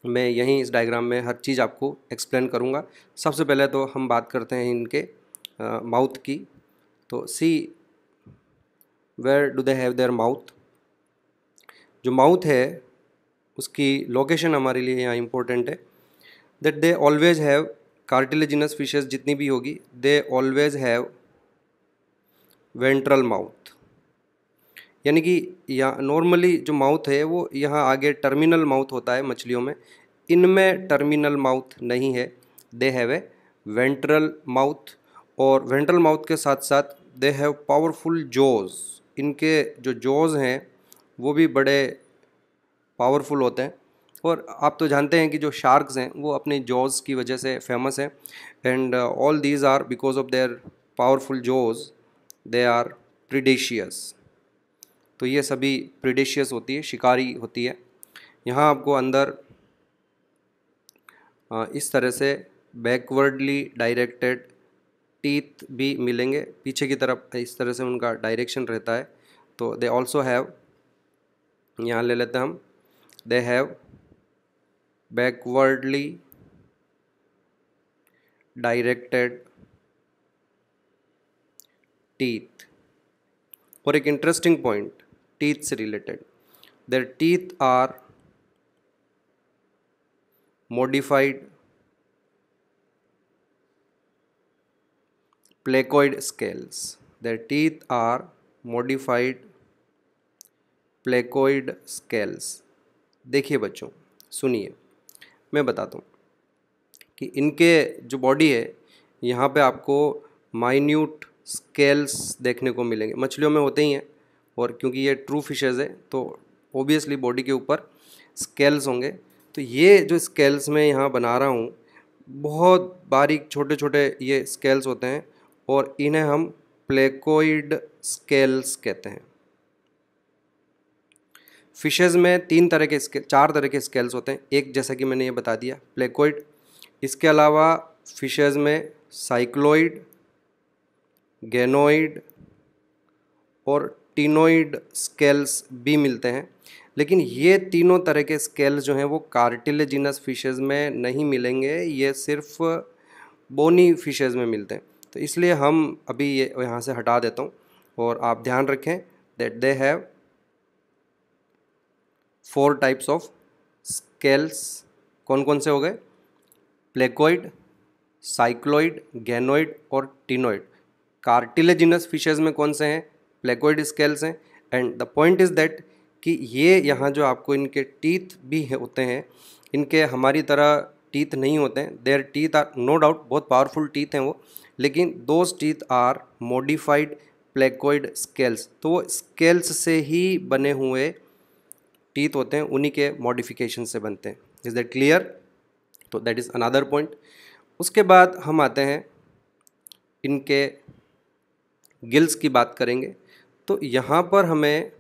मैं यहीं इस डायग्राम में हर चीज़ आपको एक्सप्लेन करूँगा। सबसे पहले तो हम बात करते हैं इनके माउथ की। तो see where do they have their mouth. जो माउथ है उसकी लोकेशन हमारे लिए यहाँ इम्पोर्टेंट है। That they always have, cartilaginous fishes जितनी भी होगी, they always have ventral mouth. यानी कि यहाँ नॉर्मली जो माउथ है वो यहाँ आगे टर्मिनल माउथ होता है मछलियों में, इनमें टर्मिनल माउथ नहीं है, they have A ventral mouth. और वेंट्रल माउथ के साथ साथ दे हैव पावरफुल जॉज। इनके जो जॉज हैं वो भी बड़े पावरफुल होते हैं। और आप तो जानते हैं कि जो शार्क्स हैं वो अपने जॉज की वजह से फेमस हैं, and all these are because of their powerful jaws, they are predacious. तो ये सभी प्रीडेशियस होती है, शिकारी होती है। यहाँ आपको अंदर इस तरह से बैकवर्डली डायरेक्टेड टीथ भी मिलेंगे, पीछे की तरफ इस तरह से उनका डायरेक्शन रहता है। तो दे ऑल्सो हैव, यहाँ ले लेते हैं हम, they have backwardly directed teeth. और एक इंटरेस्टिंग पॉइंट टीथ से related, there teeth are modified placoid scales. Their teeth are modified placoid scales. देखिए बच्चों, सुनिए, मैं बताता हूँ कि इनके जो बॉडी है यहाँ पे आपको माइन्यूट स्केल्स देखने को मिलेंगे। मछलियों में होते ही हैं, और क्योंकि ये ट्रू फिशेज़ है तो ओबियसली बॉडी के ऊपर स्केल्स होंगे। तो ये जो स्केल्स मैं यहाँ बना रहा हूँ, बहुत बारीक छोटे छोटे ये स्केल्स होते हैं और इन्हें हम प्लेकोइड स्केल्स कहते हैं। फिशेज़ में 4 तरह के स्केल्स होते हैं। एक जैसा कि मैंने ये बता दिया प्लेकोइड, इसके अलावा फिशेज़ में साइक्लोइड, गेनोइड और टीनोइड स्केल्स भी मिलते हैं, लेकिन ये तीनों तरह के स्केल्स जो हैं वो कार्टिलेजिनस फिशेज़ में नहीं मिलेंगे, ये सिर्फ बोनी फिशेज़ में मिलते हैं। तो इसलिए हम अभी ये यहाँ से हटा देता हूँ, और आप ध्यान रखें that they have 4 types of scales. कौन कौन से हो गए? प्लेकोइड, साइक्लोइड, गेनोइड और टीनोइड। कार्टिलेजिनस फिशेज़ में कौन से हैं? प्लेकोइड स्केल्स हैं। And the point is that कि ये यहाँ जो आपको इनके टीथ भी होते हैं, इनके हमारी तरह टीथ नहीं होते हैं। Their teeth are no doubt बहुत पावरफुल टीथ हैं वो, लेकिन those teeth are modified placoid scales. तो वो स्केल्स से ही बने हुए टीथ होते हैं, उन्हीं के मॉडिफिकेशन से बनते हैं। Is that clear? तो दैट इज़ अनदर पॉइंट। उसके बाद हम आते हैं इनके गिल्स की बात करेंगे। तो यहाँ पर हमें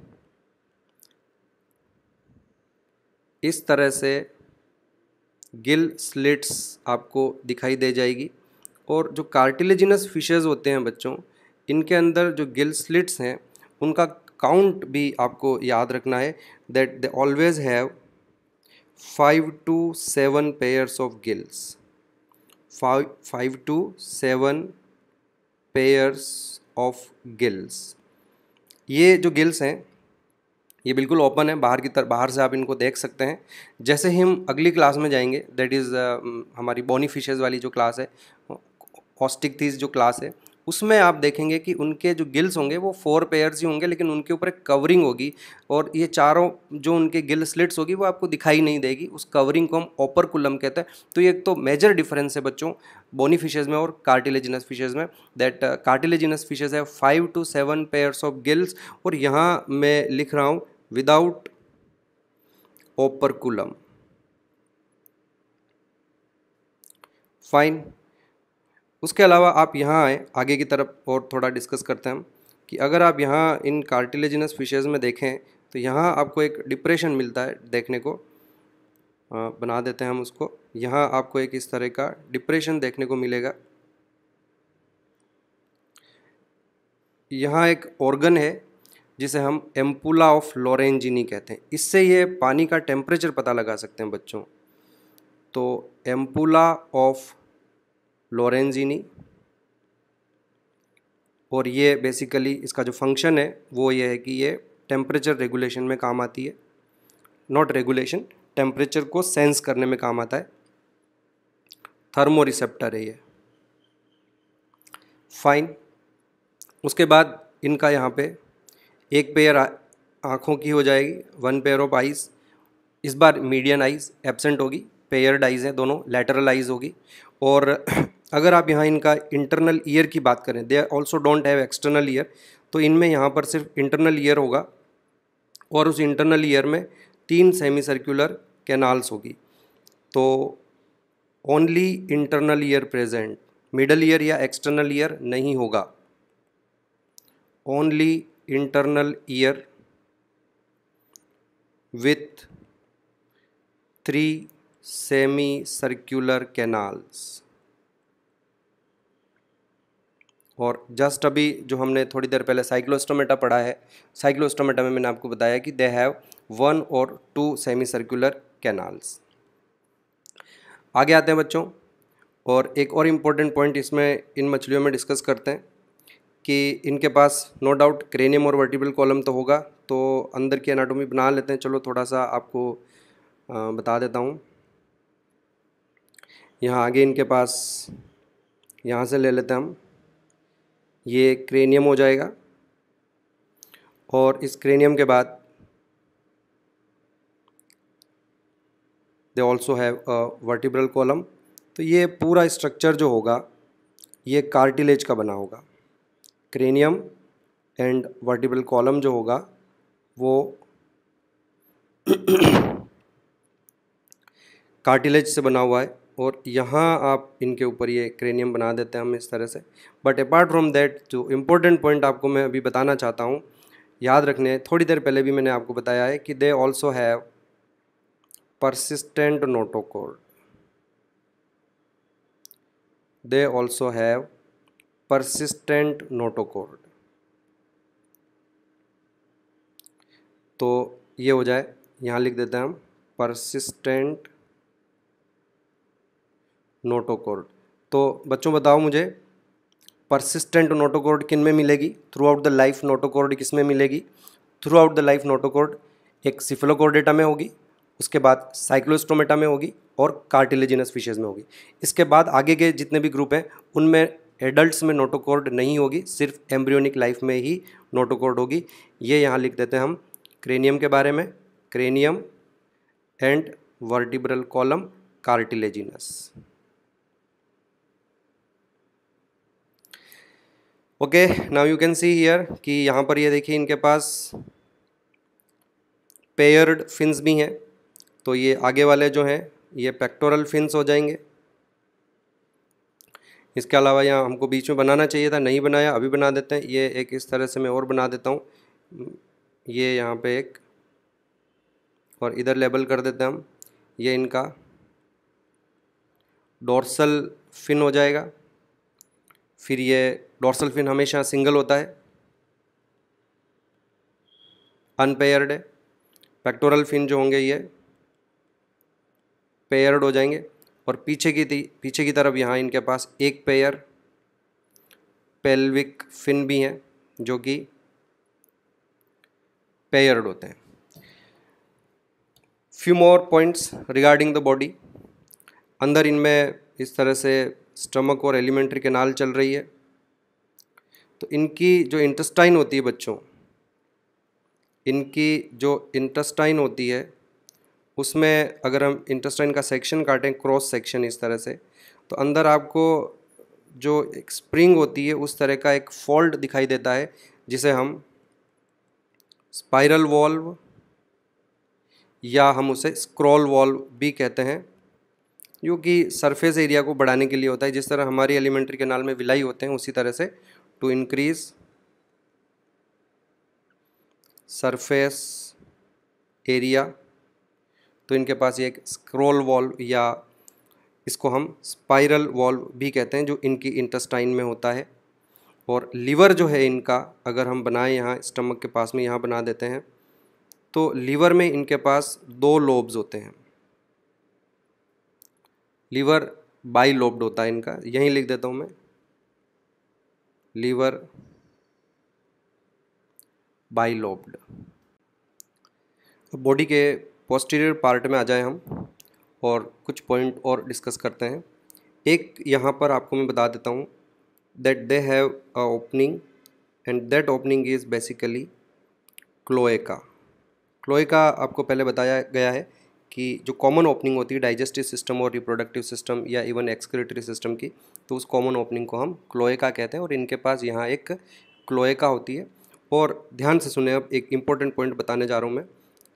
इस तरह से गिल स्लिट्स आपको दिखाई दे जाएगी। और जो कार्टिलेजिनस फिशेज़ होते हैं बच्चों, इनके अंदर जो गिल स्लिट्स हैं उनका काउंट भी आपको याद रखना है, that they always have 5 to 7 pairs of gills. 5 to 7 pairs of gills. ये जो गिल्स हैं ये बिल्कुल ओपन है, बाहर की तरफ, बाहर से आप इनको देख सकते हैं। जैसे ही हम अगली क्लास में जाएंगे, दैट इज़ हमारी बोनी फिशेज़ वाली जो क्लास है, ऑस्टिकथीस जो क्लास है, उसमें आप देखेंगे कि उनके जो गिल्स होंगे वो 4 पेयर्स ही होंगे, लेकिन उनके ऊपर एक कवरिंग होगी, और ये चारों जो उनके गिल स्लिट्स होगी वो आपको दिखाई नहीं देगी। उस कवरिंग को हम ओपरकुलम कहते हैं। तो ये एक तो मेजर डिफरेंस है बच्चों बोनी फिशेज़ में और कार्टिलेजिनस फिशेज़ में, दैट कार्टिलेजिनस फिशेज़ है 5 to 7 पेयर्स ऑफ गिल्स, और यहाँ मैं लिख रहा हूँ विदाउट ओपरकुलम। फाइन। उसके अलावा आप यहाँ आए आगे की तरफ और थोड़ा डिस्कस करते हैं हम, कि अगर आप यहाँ इन कार्टिलेजिनस फिशेज़ में देखें तो यहाँ आपको एक डिप्रेशन मिलता है देखने को। बना देते हैं हम उसको। यहाँ आपको एक इस तरह का डिप्रेशन देखने को मिलेगा। यहाँ एक ऑर्गन है जिसे हम एम्पुला ऑफ लोरेंजिनी कहते हैं। इससे ये पानी का टेम्परेचर पता लगा सकते हैं बच्चों। तो एम्पुला ऑफ लोरेंजिनी, और ये बेसिकली इसका जो फंक्शन है वो ये है कि ये टेम्परेचर रेगुलेशन में काम आती है। नॉट रेगुलेशन, टेम्परेचर को सेंस करने में काम आता है। थर्मो रिसेप्टर है ये। फाइन। उसके बाद इनका यहाँ पे एक पेयर आँखों की हो जाएगी, 1 पेयर ऑफ आइज़। इस बार मीडियन आइज़ एब्सेंट होगी, पेयर्ड आइज़ हैं दोनों, लैटरल आइज़ होगी। और अगर आप यहाँ इनका इंटरनल ईयर की बात करें, they also don't have external ear, तो इनमें यहाँ पर सिर्फ इंटरनल ईयर होगा, और उस इंटरनल ईयर में 3 सेमी सर्कुलर कैनाल्स होगी। तो only internal ear present, middle ear या एक्सटर्नल ईयर नहीं होगा। Only internal ear with 3 semi circular canals. और जस्ट अभी जो हमने थोड़ी देर पहले साइक्लोस्टोमेटा पढ़ा है, साइक्लोस्टोमेटा में मैंने आपको बताया कि दे हैव 1 और 2 सेमी सर्कुलर कैनाल्स। आगे आते हैं बच्चों, और एक और इम्पोर्टेंट पॉइंट इसमें इन मछलियों में डिस्कस करते हैं कि इनके पास नो डाउट क्रेनियम और वर्टिब्रल कॉलम तो होगा। तो अंदर की एनाटॉमी बना लेते हैं। चलो थोड़ा सा आपको बता देता हूँ। यहाँ आगे इनके पास, यहाँ से ले लेते हैं हम, ये क्रेनियम हो जाएगा, और इस क्रेनियम के बाद they also have a vertebral column. तो ये पूरा स्ट्रक्चर जो होगा ये कार्टिलेज का बना होगा। क्रेनियम एंड वर्टिब्रल कॉलम जो होगा वो कार्टिलेज से बना हुआ है, और यहाँ आप इनके ऊपर ये क्रेनियम बना देते हैं हम इस तरह से। बट अपार्ट फ्रॉम दैट जो इम्पोर्टेंट पॉइंट आपको मैं अभी बताना चाहता हूँ, याद रखने, थोड़ी देर पहले भी मैंने आपको बताया है कि they also have persistent notochord. They also have persistent notochord। तो ये हो जाए, यहाँ लिख देते हैं हम persistent notochord। तो बच्चों बताओ मुझे, persistent notochord किन में मिलेगी? Through out the life notochord किस में मिलेगी? Through out the life notochord एक सिफलोकॉर्डेटा में होगी, उसके बाद साइक्लोस्टोमेटा में होगी और कार्टिलेजिनस फिशेज में होगी। इसके बाद आगे के जितने भी ग्रुप हैं उनमें एडल्ट्स में नोटोकॉर्ड नहीं होगी, सिर्फ एम्ब्रियोनिक लाइफ में ही नोटोकॉर्ड होगी। ये यहाँ लिख देते हैं हम क्रेनियम के बारे में, cranium and vertebral column cartilaginous. Okay, now you can see here कि यहाँ पर ये देखिए इनके पास पेयर्ड फिन्स भी हैं। तो ये आगे वाले जो हैं ये पेक्टोरल फिन्स हो जाएंगे। इसके अलावा यहाँ हमको बीच में बनाना चाहिए था, नहीं बनाया, अभी बना देते हैं। ये एक इस तरह से मैं और बना देता हूँ, ये यहाँ पे एक, और इधर लेबल कर देते हैं हम, ये इनका डोर्सल फिन हो जाएगा। फिर ये डोर्सल फिन हमेशा सिंगल होता है, अनपेयर्ड है। पेक्टोरल फिन जो होंगे ये पेयर्ड हो जाएंगे। और पीछे की तरफ यहाँ इनके पास एक पेयर पेल्विक फिन भी हैं जो कि पेयर्ड होते हैं। Few more points regarding the body. अंदर इनमें इस तरह से स्टमक और एलिमेंट्री कैनाल चल रही है। तो इनकी जो इंटेस्टाइन होती है बच्चों, इनकी जो इंटेस्टाइन होती है उसमें अगर हम इंटेस्टाइन का सेक्शन काटें, क्रॉस सेक्शन इस तरह से, तो अंदर आपको जो एक स्प्रिंग होती है उस तरह का एक फोल्ड दिखाई देता है, जिसे हम स्पाइरल वॉल्व या हम उसे स्क्रॉल वॉल्व भी कहते हैं, जो कि सरफेस एरिया को बढ़ाने के लिए होता है। जिस तरह हमारी एलिमेंट्री कैनाल में विलाई होते हैं उसी तरह से, टू इंक्रीज सरफेस एरिया। तो इनके पास ये एक स्क्रॉल वॉल्व या इसको हम स्पाइरल वॉल्व भी कहते हैं, जो इनकी इंटेस्टाइन में होता है। और लीवर जो है इनका, अगर हम बनाएं यहाँ स्टमक के पास में, यहाँ बना देते हैं, तो लीवर में इनके पास दो लोब्स होते हैं। लीवर बाई लोब्ड होता है इनका, यहीं लिख देता हूँ मैं, लीवर बाई लोब्ड। बॉडी के पोस्टीरियर पार्ट में आ जाए हम और कुछ पॉइंट और डिस्कस करते हैं। एक यहाँ पर आपको मैं बता देता हूँ that they have a opening and that opening is basically cloaca. Cloaca आपको पहले बताया गया है कि जो कॉमन ओपनिंग होती है डाइजेस्टिव सिस्टम और रिप्रोडक्टिव सिस्टम या इवन एक्सक्रीटरी सिस्टम की, तो उस कॉमन ओपनिंग को हम क्लोएका कहते हैं। और इनके पास यहाँ एक क्लोएका होती है। और ध्यान से सुने, अब एक इम्पोर्टेंट पॉइंट बताने जा रहा हूँ मैं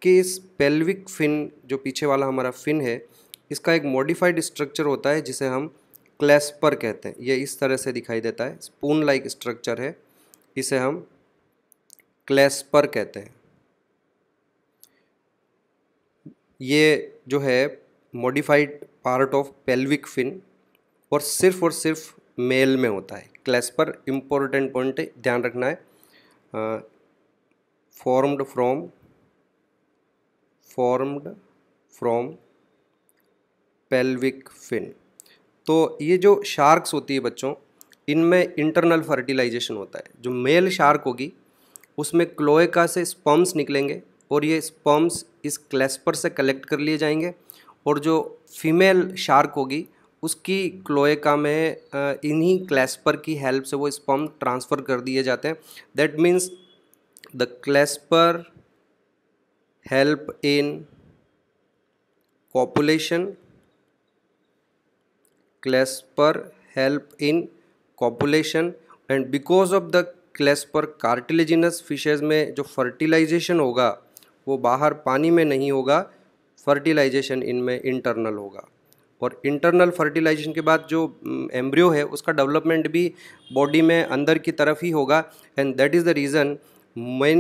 कि इस पेल्विक फिन, जो पीछे वाला हमारा फिन है, इसका एक मॉडिफाइड स्ट्रक्चर होता है जिसे हम क्लैस्पर कहते हैं। ये इस तरह से दिखाई देता है, स्पून लाइक स्ट्रक्चर है, इसे हम क्लैस्पर कहते हैं। ये जो है modified part of pelvic fin और सिर्फ मेल में होता है। क्लैस्पर इम्पोर्टेंट पॉइंट है, ध्यान रखना है। Formed from pelvic fin. तो ये जो शार्क्स होती है बच्चों, इनमें इंटरनल फर्टिलाइजेशन होता है। जो मेल शार्क होगी उसमें क्लोएका से स्पर्म्स निकलेंगे और ये स्पर्म्स इस क्लैस्पर से कलेक्ट कर लिए जाएंगे। और जो फीमेल शार्क होगी उसकी क्लोएका में इन्हीं क्लैस्पर की हेल्प से वो स्पर्म ट्रांसफ़र कर दिए जाते हैं। That means the clasper help in copulation, clasper help in copulation, and because of the clasper cartilaginous fishes में जो fertilization होगा वो बाहर पानी में नहीं होगा, fertilization इनमें इंटरनल होगा। और इंटरनल फर्टिलाइजेशन के बाद जो एम्ब्रियो है उसका डेवलपमेंट भी बॉडी में अंदर की तरफ ही होगा। And that is the reason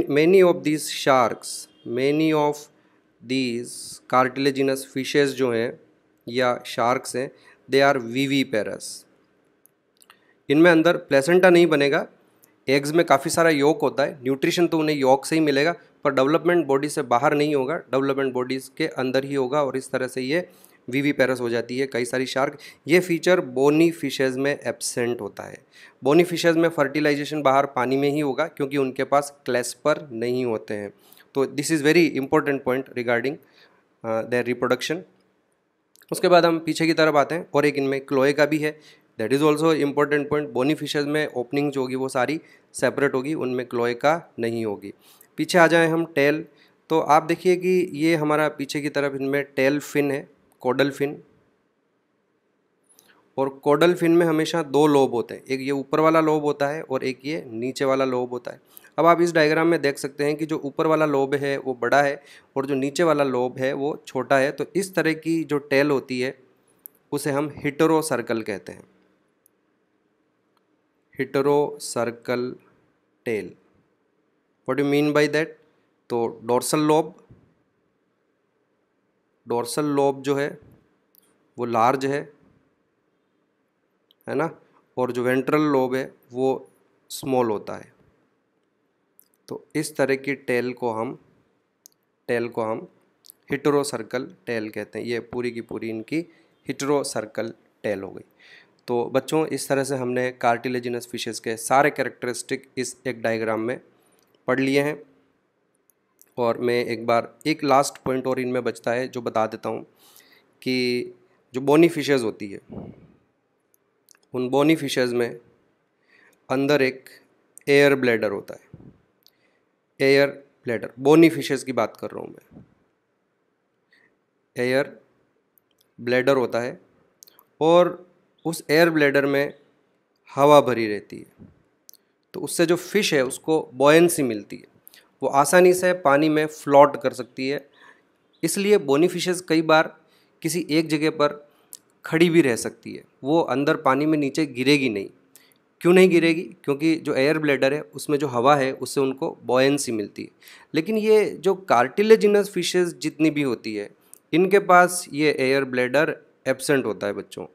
many of these sharks, many of these cartilaginous fishes जो हैं या शार्क्स हैं, दे आर विविपेरस। इनमें अंदर प्लेसेंटा नहीं बनेगा। एग्स में काफ़ी सारा यॉक होता है, न्यूट्रिशन तो उन्हें यॉक से ही मिलेगा, पर डेवलपमेंट बॉडी से बाहर नहीं होगा, डेवलपमेंट बॉडीज़ के अंदर ही होगा, और इस तरह से ये विविपेरस हो जाती है कई सारी शार्क। ये फीचर बोनी फिशेज़ में एब्सेंट होता है। बोनी फिशेज़ में फर्टिलाइजेशन बाहर पानी में ही होगा क्योंकि उनके पास क्लैस्पर नहीं होते हैं। तो this is very important point regarding their reproduction. उसके बाद हम पीछे की तरफ आते हैं, और एक इनमें क्लोएका भी है, that is also important point. Bony fishes में ओपनिंग जो होगी वो सारी सेपरेट होगी, उनमें क्लोएका नहीं होगी। पीछे आ जाएं हम टेल, तो आप देखिए कि ये हमारा पीछे की तरफ इनमें टेल फिन है, कोडल फिन, और कोडल फिन में हमेशा दो लोब होते हैं, एक ये ऊपर वाला लोब होता है और एक ये नीचे वाला लोब होता है। अब आप इस डायग्राम में देख सकते हैं कि जो ऊपर वाला लोब है वो बड़ा है और जो नीचे वाला लोब है वो छोटा है। तो इस तरह की जो टेल होती है उसे हम हिटेरो सर्कल कहते हैं, heterocercal tail. What do mean by that? तो डोर्सल लोब जो है वो लार्ज है ना, और जो वेंट्रल लोब है वो स्मॉल होता है। तो इस तरह की टेल को हम हिटेरो सर्कल टेल कहते हैं। ये पूरी की पूरी इनकी हिटेरो सर्कल टेल हो गई। तो बच्चों, इस तरह से हमने कार्टिलेजिनस फिशेस के सारे कैरेक्टरिस्टिक इस एक डायग्राम में पढ़ लिए हैं। और मैं एक लास्ट पॉइंट और इनमें बचता है जो बता देता हूँ कि जो बोनी फिशेस होती है, उन बोनी फिशेस में अंदर एक एयर ब्लैडर होता है। एयर ब्लैडर, बोनी फिशेस की बात कर रहा हूँ मैं। एयर ब्लैडर होता है और उस एयर ब्लैडर में हवा भरी रहती है, तो उससे जो फिश है उसको बॉयंसी मिलती है, वो आसानी से पानी में फ्लोट कर सकती है। इसलिए बोनी फिशेस कई बार किसी एक जगह पर खड़ी भी रह सकती है, वो अंदर पानी में नीचे गिरेगी नहीं। क्यों नहीं गिरेगी? क्योंकि जो एयर ब्लैडर है उसमें जो हवा है उससे उनको बॉयंसी मिलती है। लेकिन ये जो कार्टिलेजिनस फिशेस जितनी भी होती है, इनके पास ये एयर ब्लैडर एब्सेंट होता है बच्चों,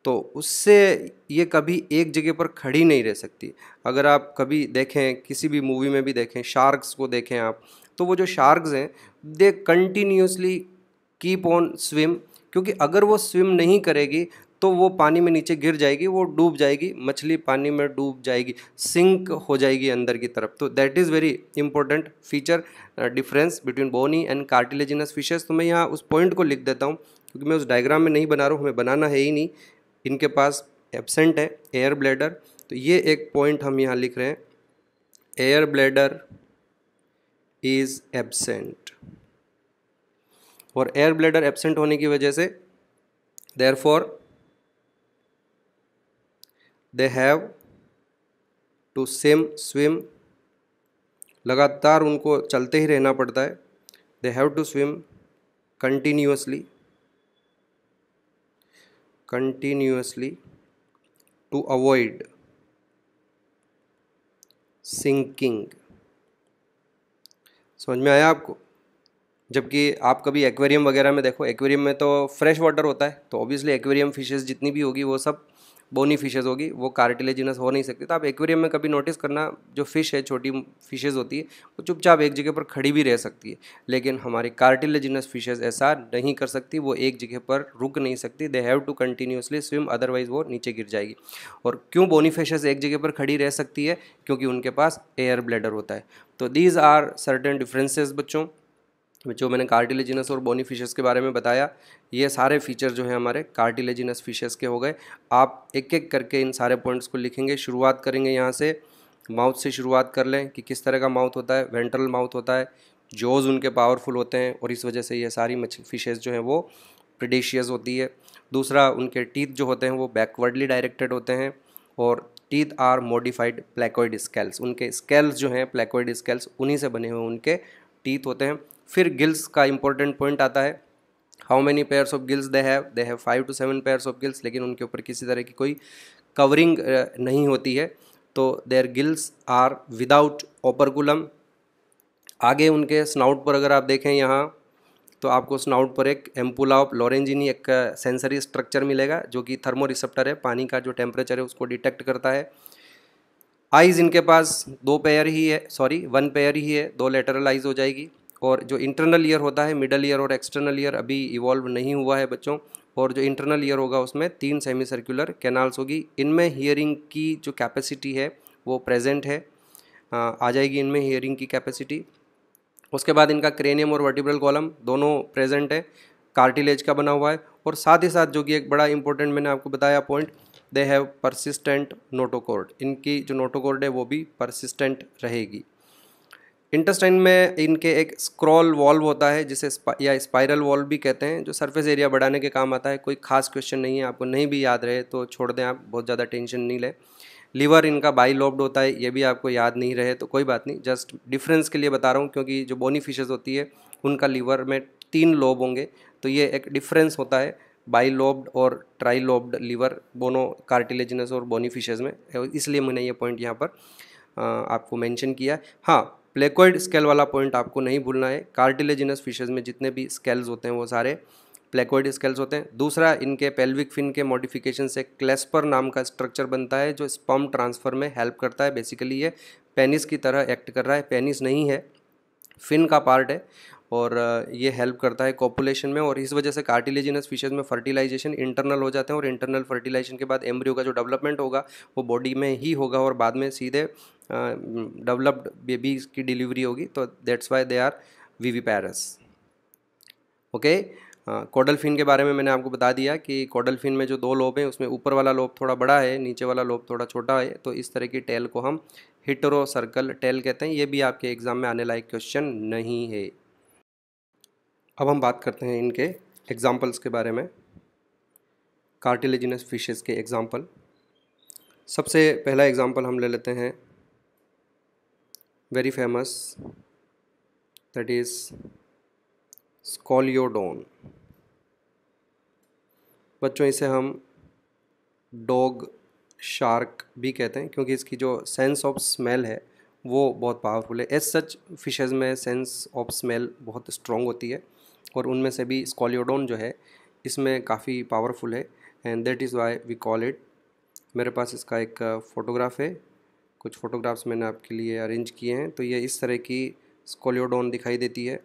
तो उससे ये कभी एक जगह पर खड़ी नहीं रह सकती। अगर आप कभी देखें, किसी भी मूवी में भी देखें, शार्क्स को देखें आप, तो वो जो शार्क्स हैं they continuously keep on swim, क्योंकि अगर वो स्विम नहीं करेगी तो वो पानी में नीचे गिर जाएगी, वो डूब जाएगी, मछली पानी में डूब जाएगी, सिंक हो जाएगी अंदर की तरफ। तो that is very important feature difference between bony and cartilaginous fishes. तो मैं यहाँ उस पॉइंट को लिख देता हूँ क्योंकि मैं उस डायग्राम में नहीं बना रहा हूँ, हमें बनाना है ही नहीं। इनके पास एब्सेंट है एयर ब्लैडर, तो ये एक पॉइंट हम यहाँ लिख रहे हैं, एयर ब्लैडर इज एब्सेंट। और एयर ब्लैडर एब्सेंट होने की वजह से therefore they have to swim, लगातार उनको चलते ही रहना पड़ता है। They have to swim continuously to avoid sinking। समझ में आया आपको? जबकि आप कभी एक्वेरियम वगैरह में देखो, एक्वेरियम में तो फ्रेश वाटर होता है, तो ऑब्वियसली एक्वेरियम फिशेस जितनी भी होगी वो सब बोनी फिशेस होगी, वो कार्टिलेजिनस हो नहीं सकती। तो आप एक्वेरियम में कभी नोटिस करना, जो फिश है, छोटी फिशेस होती है, वो चुपचाप एक जगह पर खड़ी भी रह सकती है। लेकिन हमारी कार्टिलेजिनस फिशेस ऐसा नहीं कर सकती, वो एक जगह पर रुक नहीं सकती, they have to continuously swim, otherwise वो नीचे गिर जाएगी। और क्यों बोनी फिशेस एक जगह पर खड़ी रह सकती है? क्योंकि उनके पास एयर ब्लैडर होता है। तो दीज आर सर्टेन डिफरेंसेस बच्चों, जो मैंने कार्टिलेजिनस और बोनी फिशेस के बारे में बताया। ये सारे फीचर जो हैं हमारे कार्टिलेजिनस फिशेस के हो गए। आप एक एक करके इन सारे पॉइंट्स को लिखेंगे। शुरुआत करेंगे यहाँ से, माउथ से शुरुआत कर लें कि किस तरह का माउथ होता है। वेंट्रल माउथ होता है, जॉज उनके पावरफुल होते हैं और इस वजह से ये सारी मछली फिशेस जो हैं वो प्रेडेशियस होती है। दूसरा, उनके टीथ जो होते हैं वो बैकवर्डली डायरेक्टेड होते हैं, और teeth are modified placoid scales, उनके स्केल्स जो हैं प्लेकोइड स्केल्स, उन्हीं से बने हुए उनके टीथ होते हैं। फिर गिल्स का इंपॉर्टेंट पॉइंट आता है, how many pairs of gills they have 5 to 7 pairs of gills, लेकिन उनके ऊपर किसी तरह की कोई कवरिंग नहीं होती है, तो their gills are without operculum. आगे उनके स्नाउट पर अगर आप देखें, यहाँ तो आपको स्नाउट पर एक एम्पुला ऑफ लॉरेंजिनी एक सेंसरी स्ट्रक्चर मिलेगा जो कि थर्मो रिसेप्टर है, पानी का जो टेम्परेचर है उसको डिटेक्ट करता है। आइज़ इनके पास वन पेयर ही है, 2 लेटरल आइज़ हो जाएगी। और जो इंटरनल ईयर होता है, मिडल ईयर और एक्सटर्नल ईयर अभी इवॉल्व नहीं हुआ है बच्चों, और जो इंटरनल ईयर होगा उसमें 3 सेमी सर्कुलर कैनाल्स होगी। इनमें हियरिंग की जो कैपेसिटी है वो प्रेजेंट है, आ जाएगी इनमें हियरिंग की कैपेसिटी। उसके बाद इनका क्रेनियम और वर्टिब्रल कॉलम दोनों प्रेजेंट है, कार्टिलेज का बना हुआ है। और साथ ही साथ जो कि एक बड़ा इंपॉर्टेंट मैंने आपको बताया point, they have persistent notochord, इनकी जो नोटोकॉर्ड है वो भी परसिस्टेंट रहेगी। इंटेस्टाइन में इनके एक स्क्रॉल वॉल्व होता है जिसे या स्पाइरल वॉल्व भी कहते हैं, जो सरफेस एरिया बढ़ाने के काम आता है। कोई खास क्वेश्चन नहीं है, आपको नहीं भी याद रहे तो छोड़ दें, आप बहुत ज़्यादा टेंशन नहीं लें। लीवर इनका बाई लोब्ड होता है, ये भी आपको याद नहीं रहे तो कोई बात नहीं, जस्ट डिफरेंस के लिए बता रहा हूँ, क्योंकि जो बोनी फिशेज होती है उनका लीवर में 3 लोब होंगे, तो ये एक डिफरेंस होता है बाई लोब्ड और ट्राई लोब्ड लीवर दोनों कार्टिलेजिनस और बोनी फिशेज में, इसलिए मैंने ये पॉइंट यहाँ पर आपको मेंशन किया। हाँ, प्लेकोइड स्केल वाला पॉइंट आपको नहीं भूलना है। कार्टिलेजिनस फिशेज में जितने भी स्केल्स होते हैं वो सारे प्लेकोइड स्केल्स होते हैं। दूसरा, इनके पेल्विक फिन के मॉडिफिकेशन से क्लेस्पर नाम का स्ट्रक्चर बनता है जो स्पर्म ट्रांसफ़र में हेल्प करता है। बेसिकली ये पेनिस की तरह एक्ट कर रहा है, पेनिस नहीं है, फिन का पार्ट है, और ये हेल्प करता है कॉपुलेशन में। और इस वजह से कार्टिलेजिनस फिशेज में फर्टिलाइजेशन इंटरनल हो जाते हैं, और इंटरनल फर्टिलाइजेशन के बाद एम्ब्रियो का जो डेवलपमेंट होगा वो बॉडी में ही होगा और बाद में सीधे डेवलप्ड बेबी की डिलीवरी होगी। तो that's why they are viviparous. Okay, caudal fin के बारे में मैंने आपको बता दिया कि कॉडल फिन में जो 2 लोब हैं उसमें ऊपर वाला लोब थोड़ा बड़ा है, नीचे वाला लोब थोड़ा छोटा है, तो इस तरह की टेल को हम हिटरो सर्कल टेल कहते हैं। ये भी आपके एग्जाम में आने लायक क्वेश्चन नहीं है। अब हम बात करते हैं इनके एग्जाम्पल्स के बारे में, कार्टिलेजिनस फिशेस के एग्जाम्पल। सबसे पहला एग्जाम्पल हम ले लेते हैं, वेरी फेमस, दैट इज़ स्कॉलियोडोन। बच्चों इसे हम डॉग शार्क भी कहते हैं, क्योंकि इसकी जो सेंस ऑफ स्मेल है वो बहुत पावरफुल है। एज सच फिशेज़ में सेंस ऑफ स्मेल बहुत स्ट्रॉन्ग होती है, और उनमें से भी स्कॉलियोडोन जो है इसमें काफ़ी पावरफुल है, and that is why we call it. मेरे पास इसका एक फ़ोटोग्राफ है, कुछ फ़ोटोग्राफ्स मैंने आपके लिए अरेंज किए हैं। तो ये इस तरह की स्कॉलियोडोन दिखाई देती है,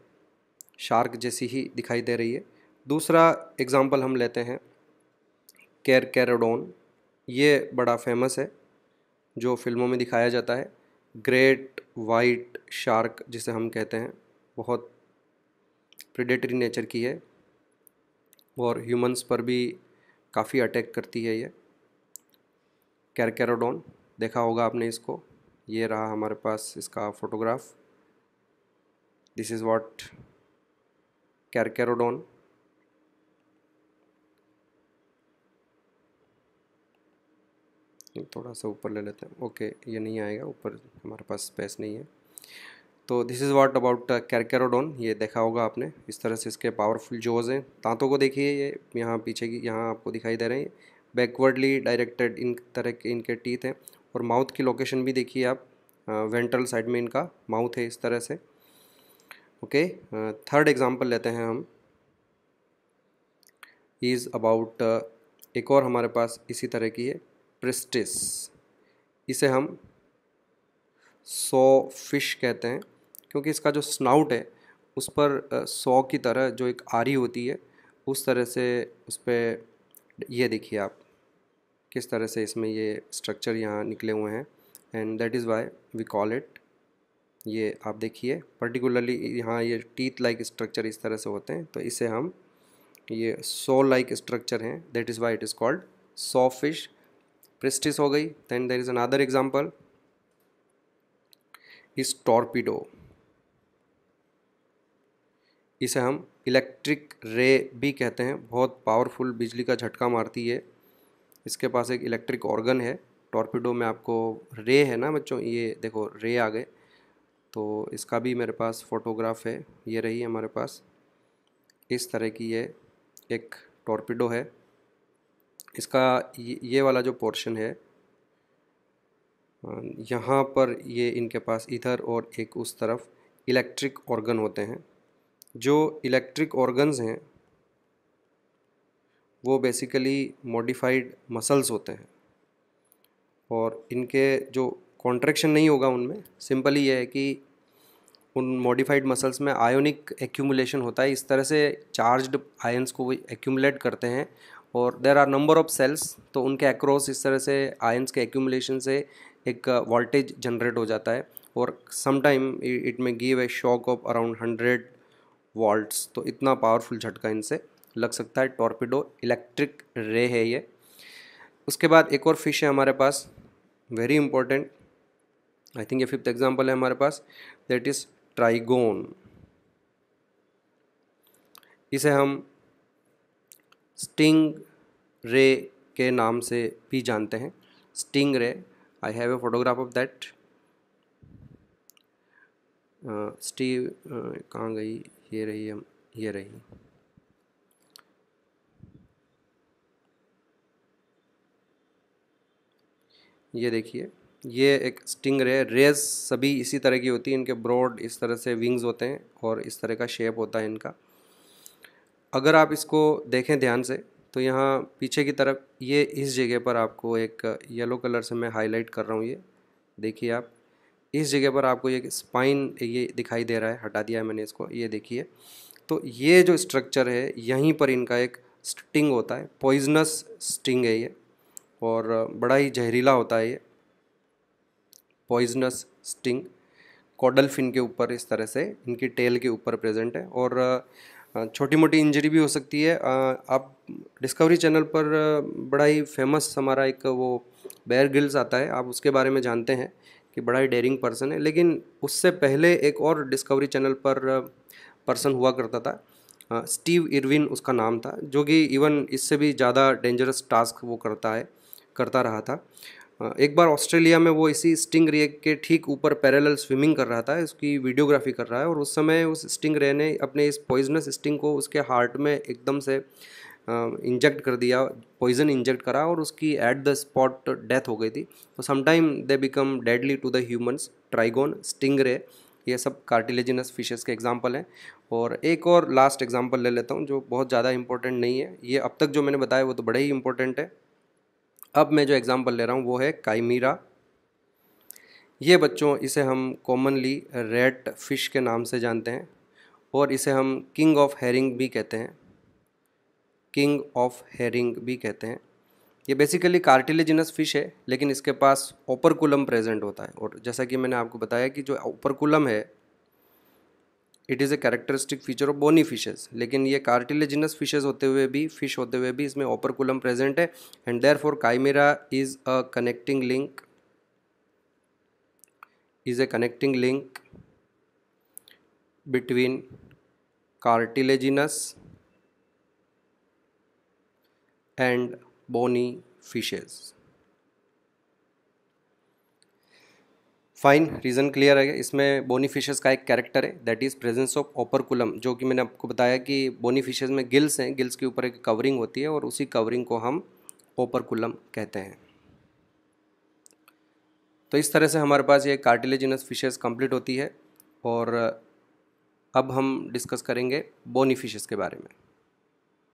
शार्क जैसी ही दिखाई दे रही है। दूसरा एग्जांपल हम लेते हैं कैरकैरोडोन। ये बड़ा फेमस है, जो फिल्मों में दिखाया जाता है। ग्रेट वाइट शार्क जिसे हम कहते हैं, बहुत प्रेडेटरी नेचर की है और ह्यूमंस पर भी काफ़ी अटैक करती है ये कैरकैरोडोन। देखा होगा आपने इसको, ये रहा हमारे पास इसका photograph. This is what Carcharodon. थोड़ा सा ऊपर ले लेते हैं, ओके ये नहीं आएगा ऊपर, हमारे पास स्पेस नहीं है। तो दिस इज़ व्हाट अबाउट कैरकैरोडोन। ये देखा होगा आपने, इस तरह से इसके पावरफुल जोज़ हैं। दांतों को देखिए, ये यहाँ पीछे की यहाँ आपको दिखाई दे रहे हैं, बैकवर्डली डायरेक्टेड इन तरह के इनके टीथ हैं। और माउथ की लोकेशन भी देखिए आप, वेंट्रल साइड में इनका माउथ है इस तरह से। ओके, थर्ड एग्जांपल लेते हैं हम, इज़ अबाउट एक और हमारे पास इसी तरह की है, प्रिस्टिस। इसे हम सॉ फिश कहते हैं, क्योंकि इसका जो स्नाउट है उस पर सॉ की तरह जो एक आरी होती है उस तरह से उस पर, ये देखिए आप किस तरह से इसमें ये स्ट्रक्चर यहाँ निकले हुए हैं, and that is why we call it. ये आप देखिए पर्टिकुलरली यहाँ ये टीथ लाइक स्ट्रक्चर इस तरह से होते हैं, तो इसे हम, ये सॉ लाइक स्ट्रक्चर हैं, that is why it is called saw fish. Pristis हो गई। Then there is another example is torpedo. इसे हम इलेक्ट्रिक रे भी कहते हैं, बहुत पावरफुल बिजली का झटका मारती है। इसके पास एक इलेक्ट्रिक ऑर्गन है। टॉर्पीडो में आपको रे है ना बच्चों, ये देखो रे आ गए, तो इसका भी मेरे पास फ़ोटोग्राफ है, ये रही हमारे पास इस तरह की ये एक टॉर्पीडो है। इसका ये वाला जो पोर्शन है, यहाँ पर ये इनके पास इधर और एक उस तरफ इलेक्ट्रिक ऑर्गन होते हैं जो इलेक्ट्रिक ऑर्गन्स हैं वो बेसिकली मॉडिफाइड मसल्स होते हैं, और इनके जो कॉन्ट्रैक्शन नहीं होगा उनमें, सिंपली ये है कि उन मॉडिफाइड मसल्स में आयोनिक एक्यूमुलेशन होता है। इस तरह से चार्ज्ड आयंस को वो एक्यूमुलेट करते हैं, और there are number of cells, तो उनके अक्रॉस इस तरह से आयंस के एक्यूमुलेशन से एक वोल्टेज जनरेट हो जाता है, और समटाइम इट में give a shock of around 100 volts. तो इतना पावरफुल झटका इनसे लग सकता है। टॉर्पिडो इलेक्ट्रिक रे है ये। उसके बाद एक और फिश है हमारे पास, वेरी इंपॉर्टेंट, आई थिंक ये 5th एग्जाम्पल है हमारे पास, दैट इज ट्राइगोन। इसे हम स्टिंग रे के नाम से भी जानते हैं, स्टिंग रे। I have a photograph of that. Steve कहाँ गई, ये रही, हम ये रही। ये देखिए, ये एक स्टिंग रे। रेज सभी इसी तरह की होती है, इनके ब्रॉड इस तरह से विंग्स होते हैं और इस तरह का शेप होता है इनका। अगर आप इसको देखें ध्यान से तो यहाँ पीछे की तरफ ये इस जगह पर आपको एक येलो कलर से मैं हाईलाइट कर रहा हूँ, ये देखिए आप, इस जगह पर आपको ये स्पाइन ये दिखाई दे रहा है, हटा दिया है मैंने इसको, ये देखिए। तो ये जो स्ट्रक्चर है यहीं पर इनका एक स्टिंग होता है, पॉइजनस स्टिंग है ये, और बड़ा ही जहरीला होता है ये पॉइजनस स्टिंग। कॉडल फिन के ऊपर इस तरह से इनकी टेल के ऊपर प्रेजेंट है, और छोटी मोटी इंजरी भी हो सकती है। आप डिस्कवरी चैनल पर बड़ा ही फेमस हमारा एक वो बेयर ग्रिल्स आता है, आप उसके बारे में जानते हैं कि बड़ा ही डेयरिंग पर्सन है। लेकिन उससे पहले एक और डिस्कवरी चैनल पर पर्सन हुआ करता था, स्टीव इरविन उसका नाम था, जो कि इवन इससे भी ज़्यादा डेंजरस टास्क वो करता रहा था। एक बार ऑस्ट्रेलिया में वो इसी स्टिंग रे के ठीक ऊपर पैरेलल स्विमिंग कर रहा था, इसकी वीडियोग्राफी कर रहा है, और उस समय उस स्टिंग रे ने अपने इस पॉइजनस स्टिंग को उसके हार्ट में एकदम से इंजेक्ट कर दिया, पॉइजन इंजेक्ट करा, और उसकी एट द स्पॉट डेथ हो गई थी। तो sometime they become deadly to the humans. Trygon, sting ray, ये सब कार्टिलेजिनस फिशेस के एग्जाम्पल हैं। और एक और लास्ट एग्जाम्पल ले लेता हूँ जो बहुत ज़्यादा इंपॉर्टेंट नहीं है, ये अब तक जो मैंने बताया वो तो बड़े ही इंपॉर्टेंट है। अब मैं जो एग्जांपल ले रहा हूँ वो है काइमीरा। ये बच्चों, इसे हम कॉमनली रेड फिश के नाम से जानते हैं, और इसे हम किंग ऑफ हेरिंग भी कहते हैं, किंग ऑफ हेरिंग भी कहते हैं। ये बेसिकली कार्टिलेजिनस फिश है, लेकिन इसके पास ओपरकुलम प्रेजेंट होता है, और जैसा कि मैंने आपको बताया कि जो ओपरकुलम है it is a characteristic feature of bony fishes. लेकिन ये कार्टिलेजिनस फिशेस होते हुए भी इसमें ओपरकुलम प्रेजेंट है, and therefore chimaera is a connecting link between cartilaginous and bony fishes. Fine, reason clear है। इसमें बोनी फिशेस का एक कैरेक्टर है, that is presence of operculum, जो कि मैंने आपको बताया कि बोनी फिशेस में गिल्स हैं, गिल्स के ऊपर एक कवरिंग होती है, और उसी कवरिंग को हम ओपरकुलम कहते हैं। तो इस तरह से हमारे पास ये कार्टिलेजिनस फिशेस कंप्लीट होती है, और अब हम डिस्कस करेंगे बोनी फिशेस के बारे में।